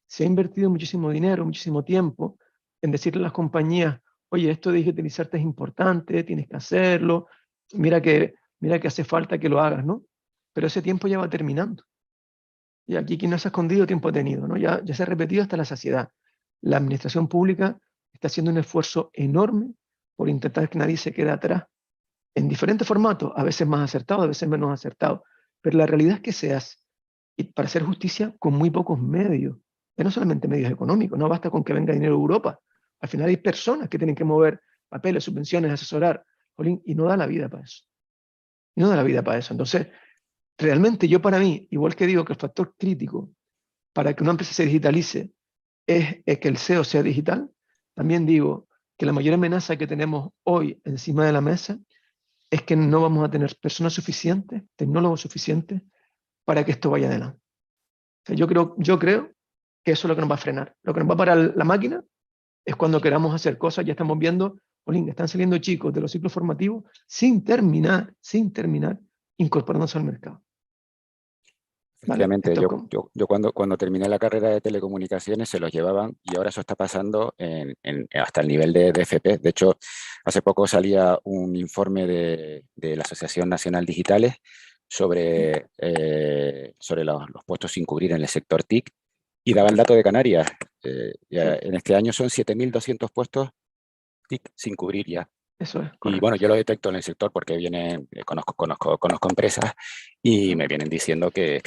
Se ha invertido muchísimo dinero, muchísimo tiempo en decirle a las compañías, oye, esto de digitalizarte es importante, tienes que hacerlo, mira que hace falta que lo hagas, ¿no? Pero ese tiempo ya va terminando. Y aquí quien no se ha escondido, tiempo ha tenido, ¿no? Ya se ha repetido hasta la saciedad. La administración pública está haciendo un esfuerzo enorme por intentar que nadie se quede atrás, en diferentes formatos, a veces más acertados, a veces menos acertados. Pero la realidad es que se hace. Y para hacer justicia con muy pocos medios. Y no solamente medios económicos, no basta con que venga dinero de Europa. Al final hay personas que tienen que mover papeles, subvenciones, asesorar, jolín, y no da la vida para eso. Y no da la vida para eso. Entonces, realmente yo para mí, igual que digo que el factor crítico para que una empresa se digitalice es que el SEO sea digital, también digo que la mayor amenaza que tenemos hoy encima de la mesa es que no vamos a tener personas suficientes, tecnólogos suficientes para que esto vaya adelante. O sea, yo creo que eso es lo que nos va a frenar. Lo que nos va a parar la máquina es cuando queramos hacer cosas. Ya estamos viendo, Olin, están saliendo chicos de los ciclos formativos sin terminar, incorporándose al mercado. ¿Vale? Efectivamente, Esto es como... yo cuando terminé la carrera de telecomunicaciones se los llevaban y ahora eso está pasando hasta el nivel de FP. De hecho, hace poco salía un informe de la Asociación Nacional Digitales sobre los puestos sin cubrir en el sector TIC y daba el dato de Canarias. En este año son 7.200 puestos TIC sin cubrir ya. Eso es, Y correcto. bueno, yo lo detecto en el sector porque conozco empresas y me vienen diciendo que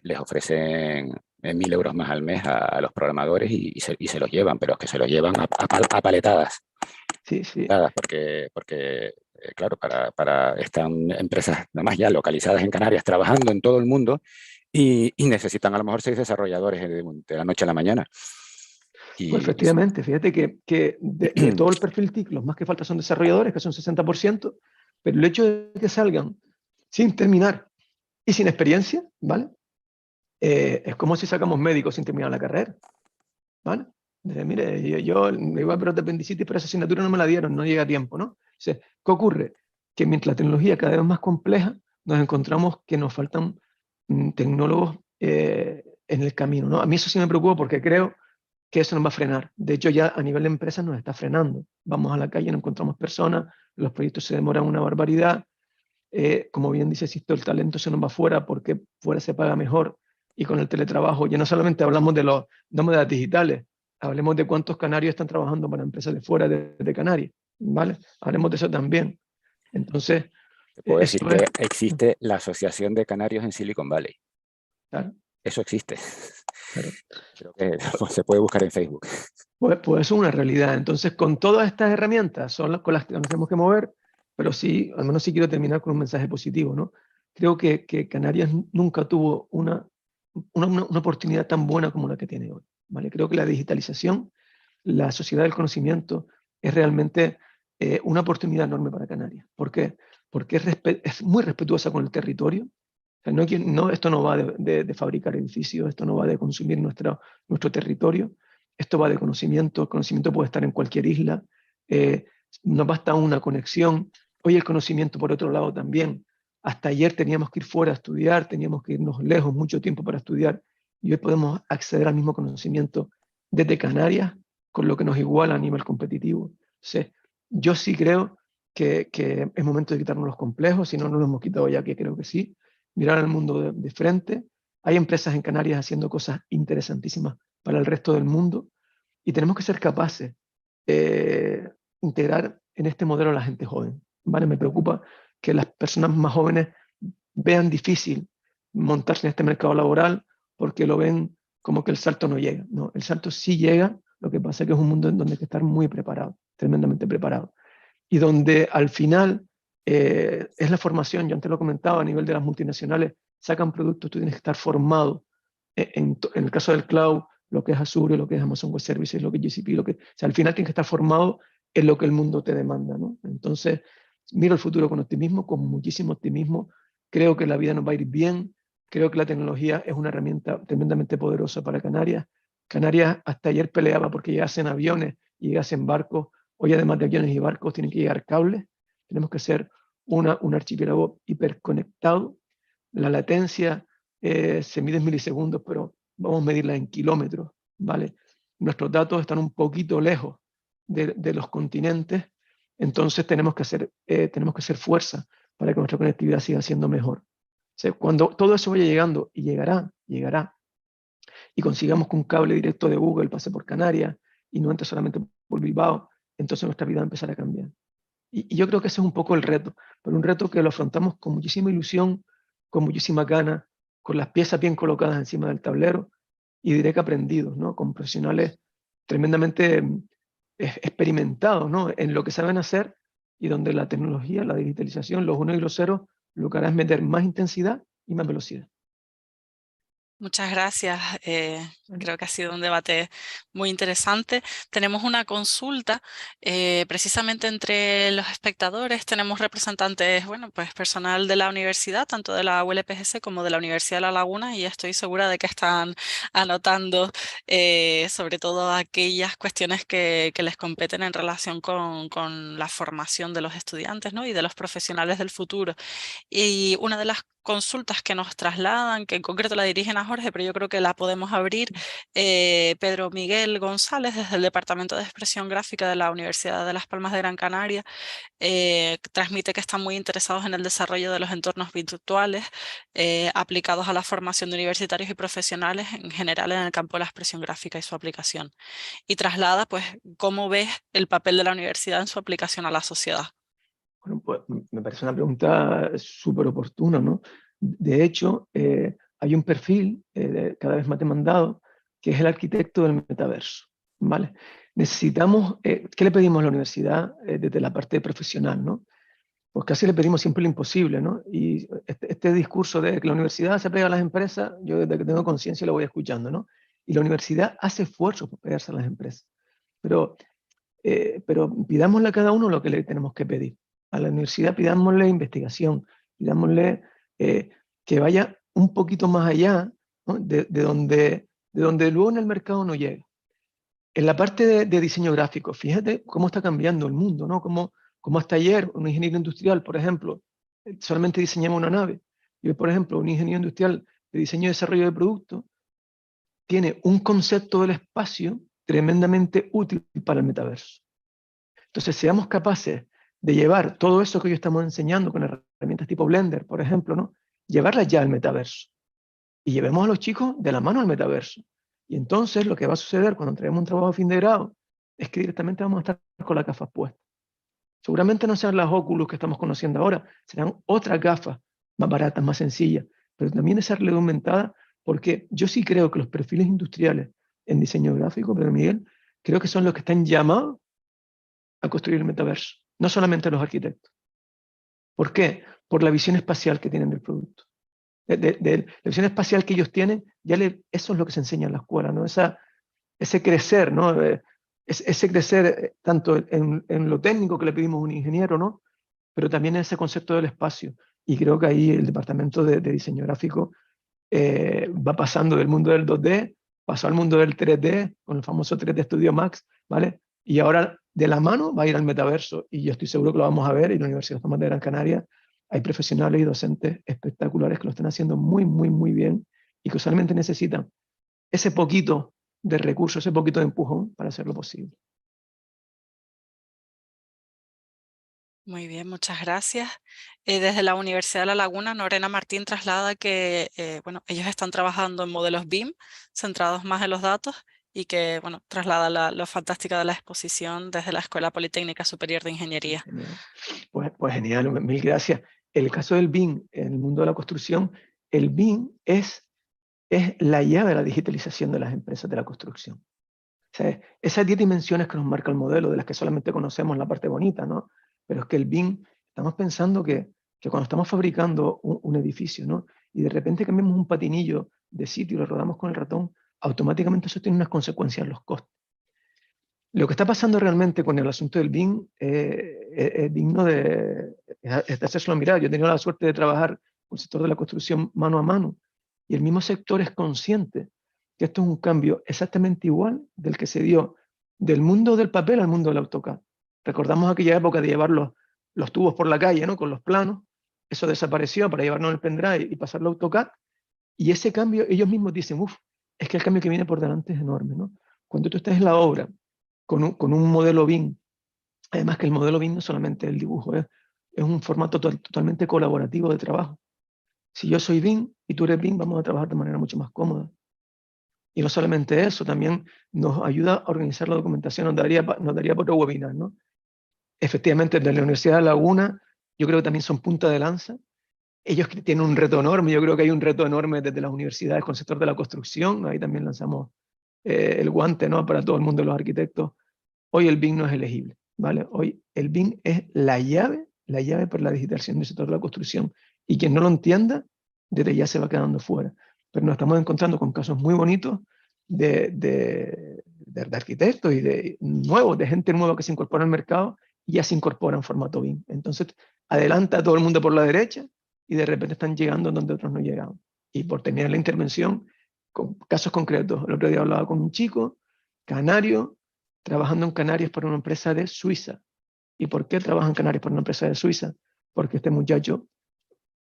les ofrecen 1.000 euros más al mes a los programadores y se los llevan, pero es que se los llevan a paletadas. Sí, sí. Porque claro, están empresas nada más ya localizadas en Canarias, trabajando en todo el mundo y necesitan a lo mejor 6 desarrolladores de la noche a la mañana. Pues Y efectivamente, fíjate que de todo el perfil TIC, los más que falta son desarrolladores, que son 60%, pero el hecho de que salgan sin terminar y sin experiencia, ¿vale? Es como si sacamos médicos sin terminar la carrera, ¿vale? Mire, yo me iba a operar de apendicitis, pero esa asignatura no me la dieron, no llega a tiempo, ¿no? O sea, ¿qué ocurre? Que mientras la tecnología cada vez es más compleja, nos encontramos que nos faltan tecnólogos en el camino, ¿no? A mí eso sí me preocupa porque creo que eso nos va a frenar. De hecho, ya a nivel de empresas nos está frenando. Vamos a la calle, no encontramos personas, los proyectos se demoran una barbaridad. Como bien dice Sisto, el talento se nos va fuera porque fuera se paga mejor. Y con el teletrabajo, ya no solamente hablamos de los nómadas digitales, hablemos de cuántos canarios están trabajando para empresas de fuera de Canarias, ¿vale? Hablemos de eso también. Entonces, te puedo decir esto que es... existe la Asociación de Canarios en Silicon Valley. Claro. eso existe. Claro. Creo que se puede buscar en Facebook. Pues es una realidad. Entonces, con todas estas herramientas son las con las que nos tenemos que mover, pero sí, al menos sí quiero terminar con un mensaje positivo, ¿no? Creo que Canarias nunca tuvo una oportunidad tan buena como la que tiene hoy, ¿vale? Creo que la digitalización, la sociedad del conocimiento, es realmente una oportunidad enorme para Canarias. ¿Por qué? Porque es muy respetuosa con el territorio. O sea, esto no va de fabricar edificios, esto no va de consumir nuestro territorio. Esto va de conocimiento. El conocimiento puede estar en cualquier isla. Nos basta una conexión. Hoy el conocimiento, por otro lado, también. Hasta ayer teníamos que ir fuera a estudiar, teníamos que irnos lejos mucho tiempo para estudiar. Y hoy podemos acceder al mismo conocimiento desde Canarias, con lo que nos iguala a nivel competitivo. Entonces, yo sí creo que es momento de quitarnos los complejos, si no nos los hemos quitado ya, que creo que sí. Mirar al mundo de frente. Hay empresas en Canarias haciendo cosas interesantísimas para el resto del mundo y tenemos que ser capaces de integrar en este modelo a la gente joven. ¿Vale? Me preocupa que las personas más jóvenes vean difícil montarse en este mercado laboral porque lo ven como que el salto no llega. No, el salto sí llega, lo que pasa es que es un mundo en donde hay que estar muy preparado, tremendamente preparado. Y donde al final es la formación, yo antes lo comentaba, a nivel de las multinacionales, sacan productos, tú tienes que estar formado. En el caso del cloud, lo que es Azure, lo que es Amazon Web Services, lo que es GCP, o sea, al final tienes que estar formado en lo que el mundo te demanda, ¿no? Entonces, miro el futuro con optimismo, con muchísimo optimismo. Creo que la vida nos va a ir bien. Creo que la tecnología es una herramienta tremendamente poderosa para Canarias. Canarias hasta ayer peleaba porque llegasen aviones y llegasen barcos. Hoy, además de aviones y barcos, tienen que llegar cables. Tenemos que ser un archipiélago hiperconectado. La latencia se mide en milisegundos, pero vamos a medirla en kilómetros, ¿vale? Nuestros datos están un poquito lejos de los continentes, entonces tenemos que hacer fuerza para que nuestra conectividad siga siendo mejor. O sea, cuando todo eso vaya llegando, y llegará, y consigamos que un cable directo de Google pase por Canarias y no entre solamente por Bilbao, entonces nuestra vida va a empezar a cambiar. Y yo creo que ese es un poco el reto, pero un reto que lo afrontamos con muchísima ilusión, con muchísima ganas, con las piezas bien colocadas encima del tablero y diré que aprendidos, ¿no? Con profesionales tremendamente experimentados, ¿no? En lo que saben hacer y donde la tecnología, la digitalización, los unos y los ceros, lo que hará es meter más intensidad y más velocidad. Muchas gracias. Creo que ha sido un debate muy interesante. Tenemos una consulta, precisamente entre los espectadores. Tenemos representantes, bueno, pues personal de la universidad, tanto de la ULPGC como de la Universidad de La Laguna, y estoy segura de que están anotando sobre todo aquellas cuestiones que les competen en relación con la formación de los estudiantes, ¿no? Y de los profesionales del futuro. Y una de las consultas que nos trasladan, que en concreto la dirigen a Jorge, pero yo creo que la podemos abrir, Pedro Miguel González, desde el Departamento de Expresión Gráfica de la Universidad de Las Palmas de Gran Canaria, transmite que están muy interesados en el desarrollo de los entornos virtuales aplicados a la formación de universitarios y profesionales en general en el campo de la expresión gráfica y su aplicación. Y traslada, pues, cómo ves el papel de la universidad en su aplicación a la sociedad. Bueno, pues me parece una pregunta súper oportuna, ¿no? De hecho, hay un perfil cada vez más demandado, que es el arquitecto del metaverso, ¿vale? Necesitamos, ¿qué le pedimos a la universidad desde la parte profesional, ¿no? Pues casi le pedimos siempre lo imposible, ¿no? Y este discurso de que la universidad se pega a las empresas, yo desde que tengo conciencia lo voy escuchando, ¿no? Y la universidad hace esfuerzos por pegarse a las empresas. Pero pidámosle a cada uno lo que le tenemos que pedir. A la universidad pidámosle investigación, pidámosle que vaya un poquito más allá, ¿no? de donde luego en el mercado no llega. En la parte de diseño gráfico, fíjate cómo está cambiando el mundo, ¿no? Como hasta ayer un ingeniero industrial, por ejemplo, solamente diseñaba una nave. Y hoy, por ejemplo, un ingeniero industrial de diseño y desarrollo de productos tiene un concepto del espacio tremendamente útil para el metaverso. Entonces, seamos capaces de llevar todo eso que hoy estamos enseñando con herramientas tipo Blender, por ejemplo, ¿no? Llevarlas ya al metaverso. Y llevemos a los chicos de la mano al metaverso. Y entonces lo que va a suceder cuando entreguemos un trabajo a fin de grado es que directamente vamos a estar con las gafas puestas. Seguramente no sean las Oculus que estamos conociendo ahora, serán otras gafas más baratas, más sencillas, pero también esa realidad aumentada Porque yo sí creo que los perfiles industriales en diseño gráfico, Pedro Miguel, creo que son los que están llamados a construir el metaverso, no solamente los arquitectos. ¿Por qué? Por la visión espacial que tienen del producto. La visión espacial que ellos tienen, eso es lo que se enseña en la escuela, ¿no? Ese crecer, ¿no? Ese crecer tanto en lo técnico que le pedimos a un ingeniero, ¿no? Pero también en ese concepto del espacio. Y creo que ahí el departamento de diseño gráfico va pasando del mundo del 2D, pasó al mundo del 3D, con el famoso 3D Studio Max, ¿vale? Y ahora de la mano va a ir al metaverso, y yo estoy seguro que lo vamos a ver, y en la Universidad Autónoma de Gran Canaria hay profesionales y docentes espectaculares que lo están haciendo muy, muy, muy bien, y que usualmente necesitan ese poquito de recursos, ese poquito de empujón para hacerlo posible. Muy bien, muchas gracias. Desde la Universidad de La Laguna, Lorena Martín traslada que bueno, ellos están trabajando en modelos BIM, centrados más en los datos, y que bueno, traslada lo fantástica de la exposición desde la Escuela Politécnica Superior de Ingeniería. Genial. Pues genial, mil gracias. El caso del BIM en el mundo de la construcción, el BIM es la llave de la digitalización de las empresas de la construcción. O sea, esas 10 dimensiones que nos marca el modelo, de las que solamente conocemos la parte bonita, ¿no? Pero es que el BIM, estamos pensando que cuando estamos fabricando un edificio, ¿no? Y de repente cambiamos un patinillo de sitio y lo rodamos con el ratón, automáticamente eso tiene unas consecuencias en los costos. Lo que está pasando realmente con el asunto del BIM es digno de hacérselo mirar. Yo he tenido la suerte de trabajar con el sector de la construcción mano a mano, y el mismo sector es consciente que esto es un cambio exactamente igual del que se dio del mundo del papel al mundo del AutoCAD. Recordamos aquella época de llevar los tubos por la calle, ¿no? Con los planos. Eso desapareció para llevarnos el pendrive y pasarlo a AutoCAD. Y ese cambio, ellos mismos dicen, uff, es que el cambio que viene por delante es enorme, ¿no? Cuando tú estás en la obra con un modelo BIM, además que el modelo BIM no es solamente el dibujo, es un formato totalmente colaborativo de trabajo. Si yo soy BIM y tú eres BIM, vamos a trabajar de manera mucho más cómoda. Y no solamente eso, también nos ayuda a organizar la documentación, nos daría para otro webinar, ¿no? Efectivamente, desde la Universidad de La Laguna, yo creo que también son punta de lanza. Ellos tienen un reto enorme, yo creo que hay un reto enorme desde las universidades con el sector de la construcción, ahí también lanzamos el guante, ¿no? Para todo el mundo de los arquitectos. Hoy el BIM no es elegible, ¿vale? Hoy el BIM es la llave para la digitalización del sector de la construcción, y quien no lo entienda, desde ya se va quedando fuera. Pero nos estamos encontrando con casos muy bonitos de arquitectos y de nuevos, de gente nueva que se incorpora al mercado y ya se incorpora en formato BIM. Entonces, adelanta a todo el mundo por la derecha y de repente están llegando donde otros no llegaban. Y por terminar la intervención, con casos concretos. El otro día hablaba con un chico canario, trabajando en Canarias para una empresa de Suiza. ¿Y por qué trabaja en Canarias para una empresa de Suiza? Porque este muchacho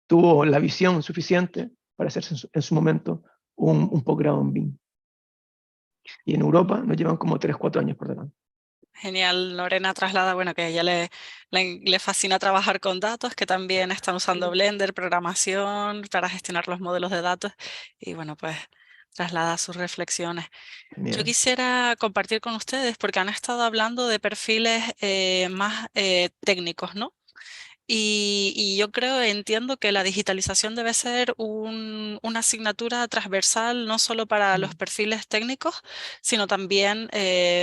tuvo la visión suficiente para hacerse en su momento un posgrado en BIM. Y en Europa nos llevan como 3-4 años por delante. Genial, Lorena traslada, bueno, que a ella le fascina trabajar con datos, que también están usando Blender, programación para gestionar los modelos de datos, y bueno, pues traslada sus reflexiones. Yo Genial. quisiera compartir con ustedes, porque han estado hablando de perfiles más técnicos, ¿no? Y yo entiendo que la digitalización debe ser una asignatura transversal no solo para los perfiles técnicos, sino también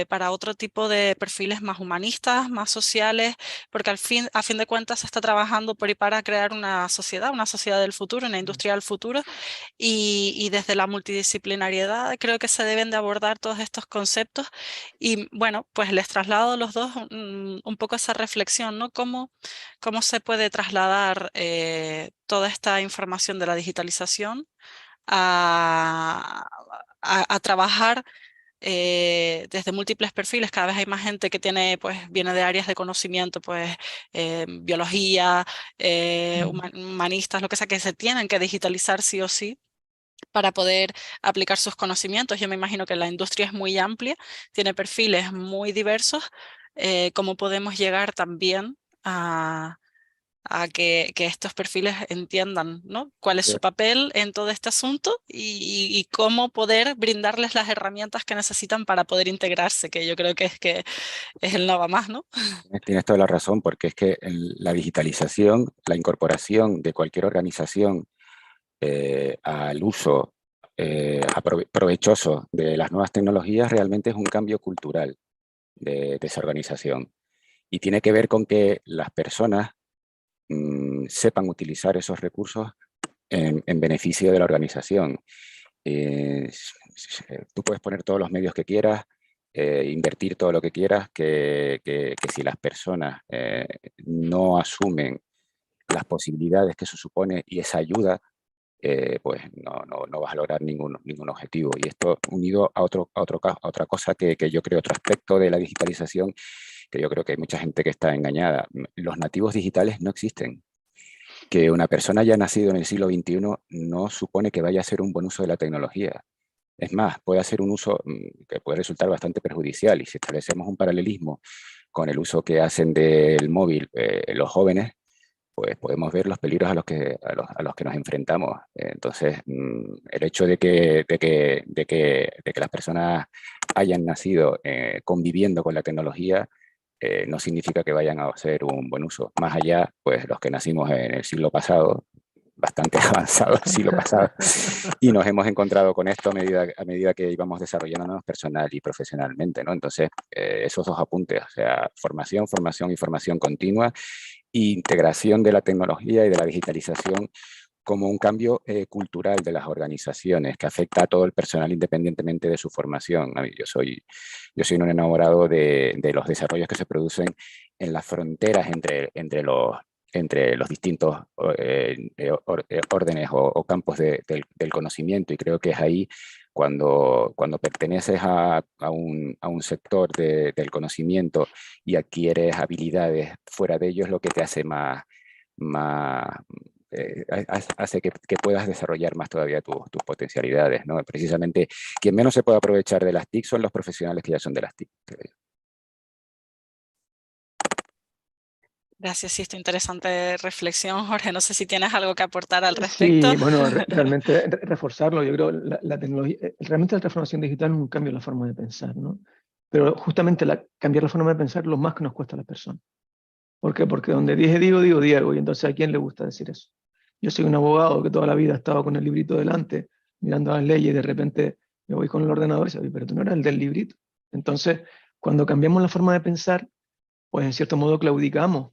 para otro tipo de perfiles más humanistas, más sociales, porque a fin de cuentas se está trabajando por y para crear una sociedad del futuro, una industria del futuro, y desde la multidisciplinariedad creo que se deben de abordar todos estos conceptos. Y bueno, pues les traslado a los dos un poco esa reflexión, ¿no? ¿Cómo se puede trasladar toda esta información de la digitalización a, a trabajar desde múltiples perfiles? Cada vez hay más gente que viene de áreas de conocimiento, pues biología, humanistas, lo que sea, que se tienen que digitalizar sí o sí para poder aplicar sus conocimientos. Yo me imagino que la industria es muy amplia, tiene perfiles muy diversos. ¿Cómo podemos llegar también a que estos perfiles entiendan, ¿no? Cuál es su papel en todo este asunto y cómo poder brindarles las herramientas que necesitan para poder integrarse, que yo creo que es el no va más, ¿no? Tienes toda la razón, porque es que la digitalización, la incorporación de cualquier organización al uso provechoso de las nuevas tecnologías realmente es un cambio cultural de esa organización. Y tiene que ver con que las personas sepan utilizar esos recursos en beneficio de la organización. Tú puedes poner todos los medios que quieras, invertir todo lo que quieras, que si las personas no asumen las posibilidades que eso supone y esa ayuda, pues no vas a lograr ningún objetivo. Y esto unido a otra cosa que yo creo, otro aspecto de la digitalización, que yo creo que hay mucha gente que está engañada. Los nativos digitales no existen. Que una persona haya nacido en el siglo XXI no supone que vaya a hacer un buen uso de la tecnología. Es más, puede hacer un uso que puede resultar bastante perjudicial. Y si establecemos un paralelismo con el uso que hacen del móvil los jóvenes, pues podemos ver los peligros a los que nos enfrentamos. Entonces, el hecho de que las personas hayan nacido conviviendo con la tecnología no significa que vayan a hacer un buen uso. Más allá, pues los que nacimos en el siglo pasado, bastante avanzado el siglo pasado, y nos hemos encontrado con esto a medida que íbamos desarrollándonos personal y profesionalmente, ¿no? Entonces, esos dos apuntes, o sea, formación y formación continua, e integración de la tecnología y de la digitalización como un cambio cultural de las organizaciones que afecta a todo el personal independientemente de su formación. Yo soy un enamorado de los desarrollos que se producen en las fronteras entre los distintos órdenes o campos del conocimiento, y creo que es ahí cuando perteneces a un sector del conocimiento y adquieres habilidades fuera de ellos, lo que te hace hace que puedas desarrollar más todavía tus potencialidades, ¿no? Precisamente, quien menos se puede aprovechar de las TIC son los profesionales que ya son de las TIC. Gracias, sí, esta interesante reflexión, Jorge. No sé si tienes algo que aportar al respecto. Sí, bueno, realmente reforzarlo. Yo creo la tecnología, realmente la transformación digital es un cambio en la forma de pensar, ¿no? Pero justamente cambiar la forma de pensar lo más que nos cuesta a las personas. ¿Por qué? Porque donde dije digo Diego, y entonces ¿a quién le gusta decir eso? Yo soy un abogado que toda la vida ha estado con el librito delante, mirando las leyes, y de repente me voy con el ordenador y digo, pero tú no eras el del librito. Entonces, cuando cambiamos la forma de pensar, pues en cierto modo claudicamos,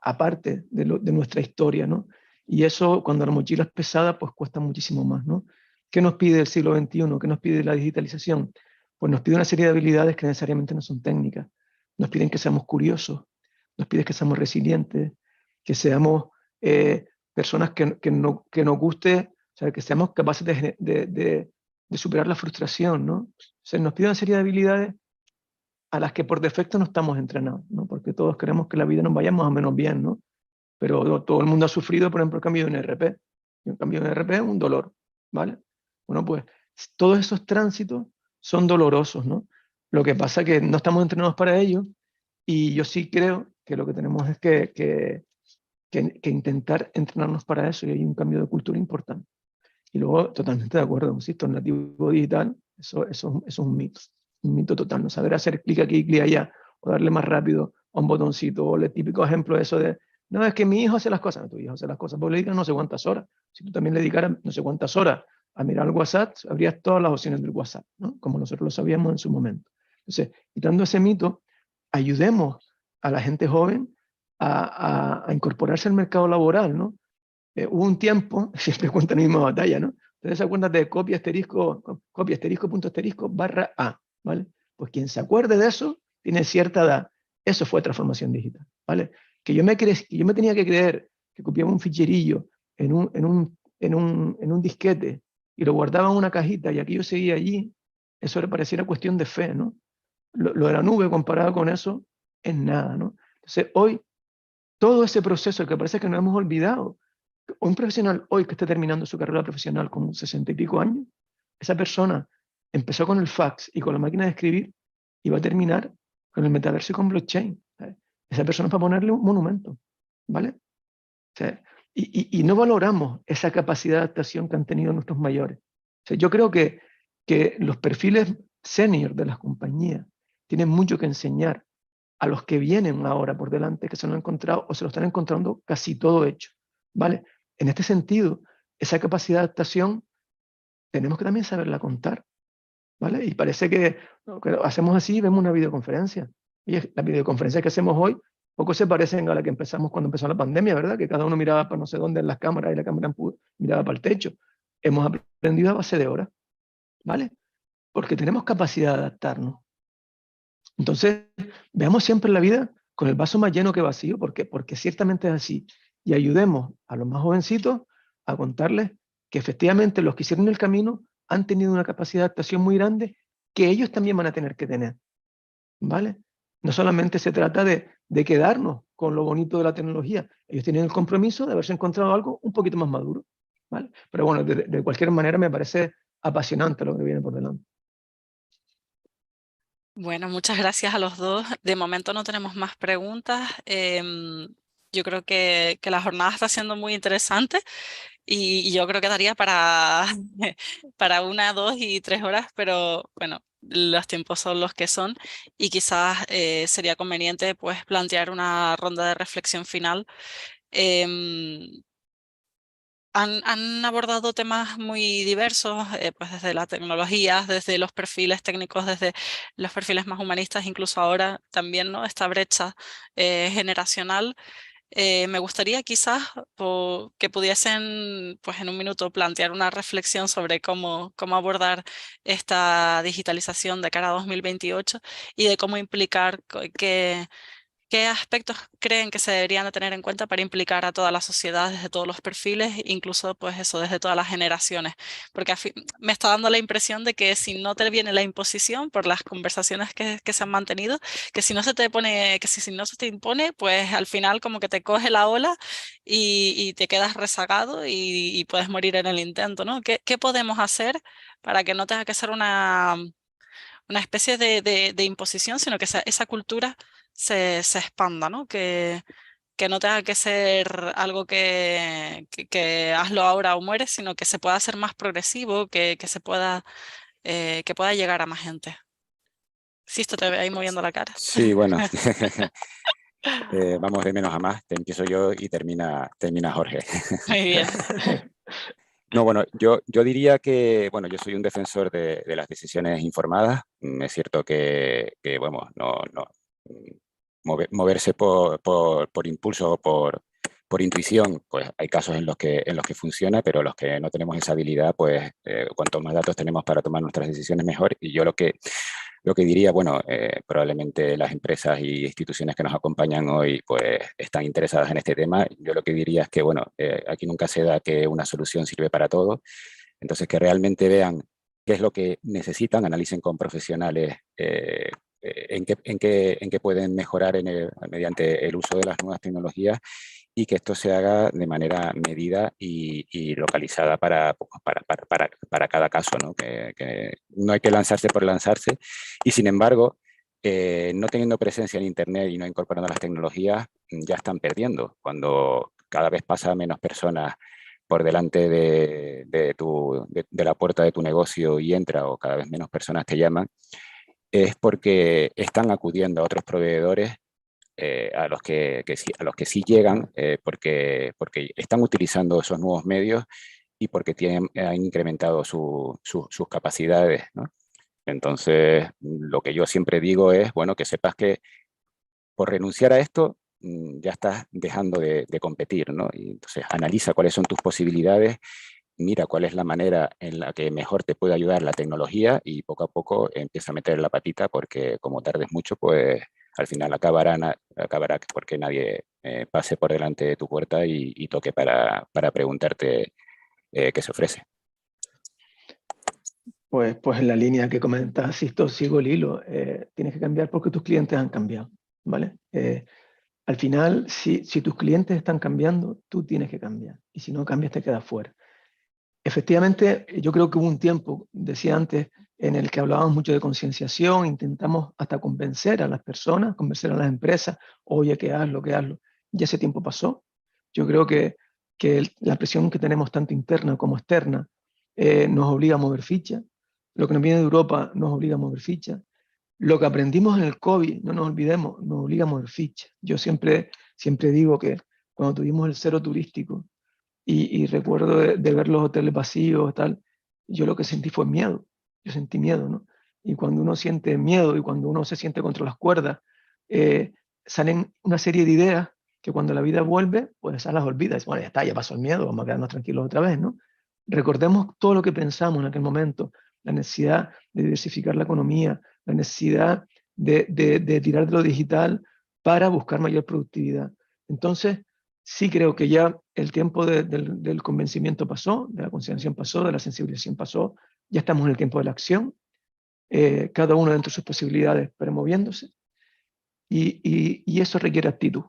aparte de nuestra historia, ¿no? Y eso, cuando la mochila es pesada, pues cuesta muchísimo más, ¿no? ¿Qué nos pide el siglo XXI? ¿Qué nos pide la digitalización? Pues nos pide una serie de habilidades que necesariamente no son técnicas. Nos piden que seamos curiosos, nos pide que seamos resilientes, que seamos personas que nos guste, o sea, que seamos capaces de superar la frustración, ¿no? O sea, nos pide una serie de habilidades a las que por defecto no estamos entrenados, ¿no? Porque todos queremos que la vida nos vaya más o menos bien, ¿no? Pero todo el mundo ha sufrido, por ejemplo, el cambio de un ERP. Y un cambio de ERP es un dolor, ¿vale? Bueno, pues todos esos tránsitos son dolorosos, ¿no? Lo que pasa es que no estamos entrenados para ello, y yo sí creo que lo que tenemos es que intentar entrenarnos para eso, y hay un cambio de cultura importante. Y luego, totalmente de acuerdo, insisto, el nativo digital, eso es un mito total. No saber hacer clic aquí, clic allá, o darle más rápido a un botoncito, o el típico ejemplo de eso de, no, es que mi hijo hace las cosas, no, tu hijo hace las cosas, porque le dedicas no sé cuántas horas. Si tú también le dedicaras no sé cuántas horas a mirar el WhatsApp, habrías todas las opciones del WhatsApp, ¿no? Como nosotros lo sabíamos en su momento. Entonces, quitando ese mito, ayudemos a la gente joven a incorporarse al mercado laboral, ¿no? Hubo un tiempo, siempre cuenta la misma batalla, ¿no? Entonces se acuerdan de copia asterisco, punto asterisco, barra A, ¿vale? Pues quien se acuerde de eso tiene cierta edad. Eso fue transformación digital, ¿vale? Que yo me tenía que creer que copiaba un ficherillo en un disquete y lo guardaba en una cajita y aquello seguía allí, eso le pareciera cuestión de fe, ¿no? Lo de la nube comparado con eso es nada, ¿no? Entonces hoy, todo ese proceso que parece que nos hemos olvidado, un profesional hoy que esté terminando su carrera profesional con 60 y pico años, esa persona empezó con el fax y con la máquina de escribir y va a terminar con el metaverso y con blockchain, ¿sabes? Esa persona es para ponerle un monumento, ¿vale? O sea, y no valoramos esa capacidad de adaptación que han tenido nuestros mayores. O sea, yo creo que los perfiles senior de las compañías tienen mucho que enseñar a los que vienen ahora por delante, que se lo han encontrado o se lo están encontrando casi todo hecho, ¿vale? En este sentido, esa capacidad de adaptación tenemos que también saberla contar, ¿vale? Y parece que, ¿no?, que hacemos así y vemos una videoconferencia. Y las videoconferencias que hacemos hoy poco se parecen a la que empezamos cuando empezó la pandemia, ¿verdad? Que cada uno miraba para no sé dónde en las cámaras y la cámara miraba para el techo. Hemos aprendido a base de horas, ¿vale? Porque tenemos capacidad de adaptarnos. Entonces, veamos siempre la vida con el vaso más lleno que vacío, porque ciertamente es así. Y ayudemos a los más jovencitos a contarles que efectivamente los que hicieron el camino han tenido una capacidad de adaptación muy grande que ellos también van a tener que tener, ¿vale? No solamente se trata de quedarnos con lo bonito de la tecnología, ellos tienen el compromiso de haberse encontrado algo un poquito más maduro, ¿vale? Pero bueno, de cualquier manera me parece apasionante lo que viene por delante. Bueno, muchas gracias a los dos. De momento no tenemos más preguntas. Yo creo que la jornada está siendo muy interesante y yo creo que daría para, para 1, 2 y 3 horas, pero bueno, los tiempos son los que son y quizás sería conveniente pues plantear una ronda de reflexión final. Em, Han abordado temas muy diversos, pues desde la tecnología, desde los perfiles técnicos, desde los perfiles más humanistas, incluso ahora también, ¿no?, esta brecha generacional. Me gustaría quizás que pudiesen, pues en un minuto, plantear una reflexión sobre cómo abordar esta digitalización de cara a 2028 y de cómo implicar ¿qué aspectos creen que se deberían de tener en cuenta para implicar a toda la sociedad desde todos los perfiles, incluso pues eso, desde todas las generaciones? Porque me está dando la impresión de que si no te viene la imposición por las conversaciones que se han mantenido, que si no se te pone, que si no se te impone, pues al final como que te coge la ola y te quedas rezagado y puedes morir en el intento, ¿no? ¿Qué podemos hacer para que no tenga que ser una especie de imposición, sino que esa cultura se expanda, ¿no? Que no tenga que ser algo que hazlo ahora o mueres, sino que se pueda hacer más progresivo, que pueda llegar a más gente. Sisto, te ve ahí moviendo la cara. Sí, bueno, vamos de menos a más. Te empiezo yo y termina Jorge. Muy bien. No, bueno, yo diría que, bueno, yo soy un defensor de las decisiones informadas. Es cierto que bueno, moverse por impulso o por intuición, pues hay casos en los que funciona, pero los que no tenemos esa habilidad, pues cuanto más datos tenemos para tomar nuestras decisiones, mejor. Y yo lo que diría, bueno, probablemente las empresas y instituciones que nos acompañan hoy pues están interesadas en este tema. Yo lo que diría es que, bueno, aquí nunca se da que una solución sirve para todo. Entonces, que realmente vean qué es lo que necesitan, analicen con profesionales en qué pueden mejorar mediante el uso de las nuevas tecnologías y que esto se haga de manera medida y localizada para cada caso, ¿no? Que no hay que lanzarse por lanzarse y, sin embargo, no teniendo presencia en Internet y no incorporando las tecnologías, ya están perdiendo. Cuando cada vez pasa menos personas por delante de la puerta de tu negocio y entra, o cada vez menos personas te llaman, es porque están acudiendo a otros proveedores a los que sí llegan, porque están utilizando esos nuevos medios y porque han incrementado sus capacidades, ¿no? Entonces, lo que yo siempre digo es, bueno, que sepas que por renunciar a esto ya estás dejando de competir, ¿no? Y entonces analiza cuáles son tus posibilidades, mira cuál es la manera en la que mejor te puede ayudar la tecnología y poco a poco empieza a meter la patita, porque como tardes mucho, pues al final acabará porque nadie pase por delante de tu puerta y toque para preguntarte qué se ofrece. Pues en la línea que comentas, Sisto, sigo el hilo. Tienes que cambiar porque tus clientes han cambiado, ¿vale? Al final, si tus clientes están cambiando, tú tienes que cambiar. Y si no cambias, te quedas fuera. Efectivamente, yo creo que hubo un tiempo, decía antes, en el que hablábamos mucho de concienciación, intentamos hasta convencer a las personas, convencer a las empresas, oye, que hazlo, que hazlo. Ya ese tiempo pasó. Yo creo que la presión que tenemos tanto interna como externa nos obliga a mover ficha. Lo que nos viene de Europa nos obliga a mover ficha. Lo que aprendimos en el COVID, no nos olvidemos, nos obliga a mover ficha. Yo siempre digo que cuando tuvimos el cero turístico, y recuerdo de ver los hoteles vacíos, tal, yo lo que sentí fue miedo. Yo sentí miedo, ¿no? Y cuando uno siente miedo y cuando uno se siente contra las cuerdas, salen una serie de ideas que cuando la vida vuelve, pues esas las olvidas. Bueno, ya está, ya pasó el miedo, vamos a quedarnos tranquilos otra vez, ¿no? Recordemos todo lo que pensamos en aquel momento, la necesidad de diversificar la economía, la necesidad de tirar de lo digital para buscar mayor productividad. Entonces, sí creo que ya el tiempo del convencimiento pasó, de la concienciación pasó, de la sensibilización pasó, ya estamos en el tiempo de la acción, cada uno dentro de sus posibilidades, pero moviéndose, y eso requiere actitud.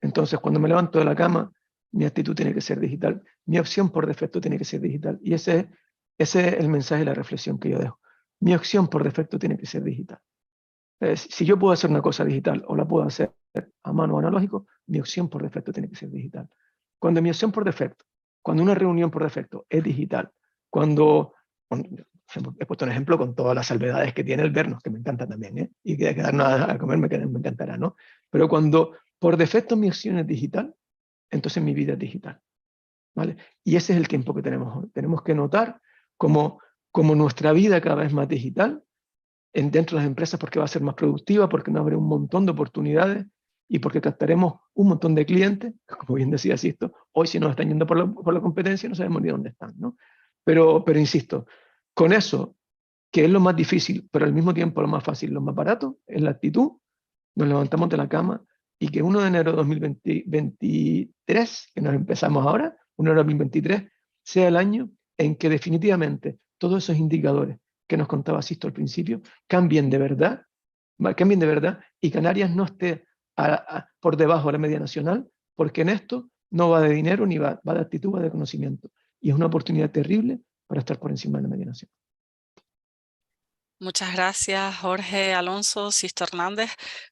Entonces, cuando me levanto de la cama, mi actitud tiene que ser digital, mi opción por defecto tiene que ser digital, y ese es el mensaje de la reflexión que yo dejo. Mi opción por defecto tiene que ser digital. Si yo puedo hacer una cosa digital o la puedo hacer a mano o analógico, mi opción por defecto tiene que ser digital. Cuando mi opción por defecto, cuando una reunión por defecto es digital, he puesto un ejemplo con todas las salvedades que tiene el vernos, que me encanta también, ¿eh? Y que quedarnos a comer me encantará, ¿no? Pero cuando por defecto mi opción es digital, entonces mi vida es digital, ¿vale? Y ese es el tiempo que tenemos hoy. Tenemos que notar como nuestra vida cada vez es más digital, dentro de las empresas, porque va a ser más productiva, porque nos abre un montón de oportunidades y porque captaremos un montón de clientes, como bien decía Sisto, hoy si nos están yendo por la competencia no sabemos ni dónde están, ¿no? Pero insisto, con eso, que es lo más difícil, pero al mismo tiempo lo más fácil, lo más barato, es la actitud, nos levantamos de la cama y que 1 de enero de 2023, que nos empezamos ahora, 1 de enero de 2023, sea el año en que definitivamente todos esos indicadores que nos contaba Sisto al principio cambien de verdad y Canarias no esté por debajo de la media nacional, porque en esto no va de dinero ni va de actitud, va de conocimiento. Y es una oportunidad terrible para estar por encima de la media nacional. Muchas gracias, Jorge Alonso, Sisto Hernández,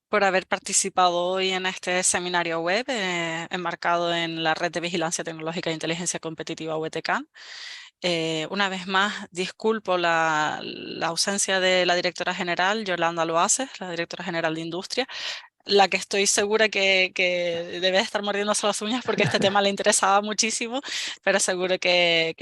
por haber participado hoy en este seminario web enmarcado en la Red de Vigilancia Tecnológica e Inteligencia Competitiva WTCAN. Una vez más, disculpo la ausencia de la directora general, Yolanda Loaces, la directora general de Industria, la que estoy segura que debe estar mordiéndose las uñas porque este tema le interesaba muchísimo, pero seguro que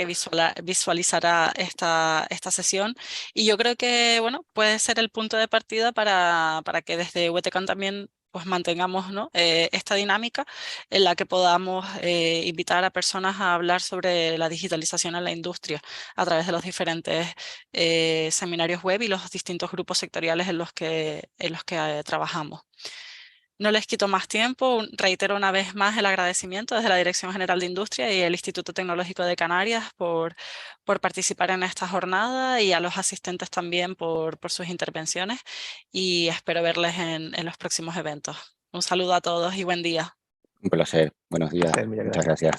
visualizará esta sesión. Y yo creo que bueno, puede ser el punto de partida para que desde WTCAN también pues mantengamos, ¿no? Esta dinámica en la que podamos invitar a personas a hablar sobre la digitalización en la industria a través de los diferentes seminarios web y los distintos grupos sectoriales en los que trabajamos. No les quito más tiempo. Reitero una vez más el agradecimiento desde la Dirección General de Industria y el Instituto Tecnológico de Canarias por participar en esta jornada y a los asistentes también por sus intervenciones y espero verles en los próximos eventos. Un saludo a todos y buen día. Un placer. Buenos días. Muchas gracias.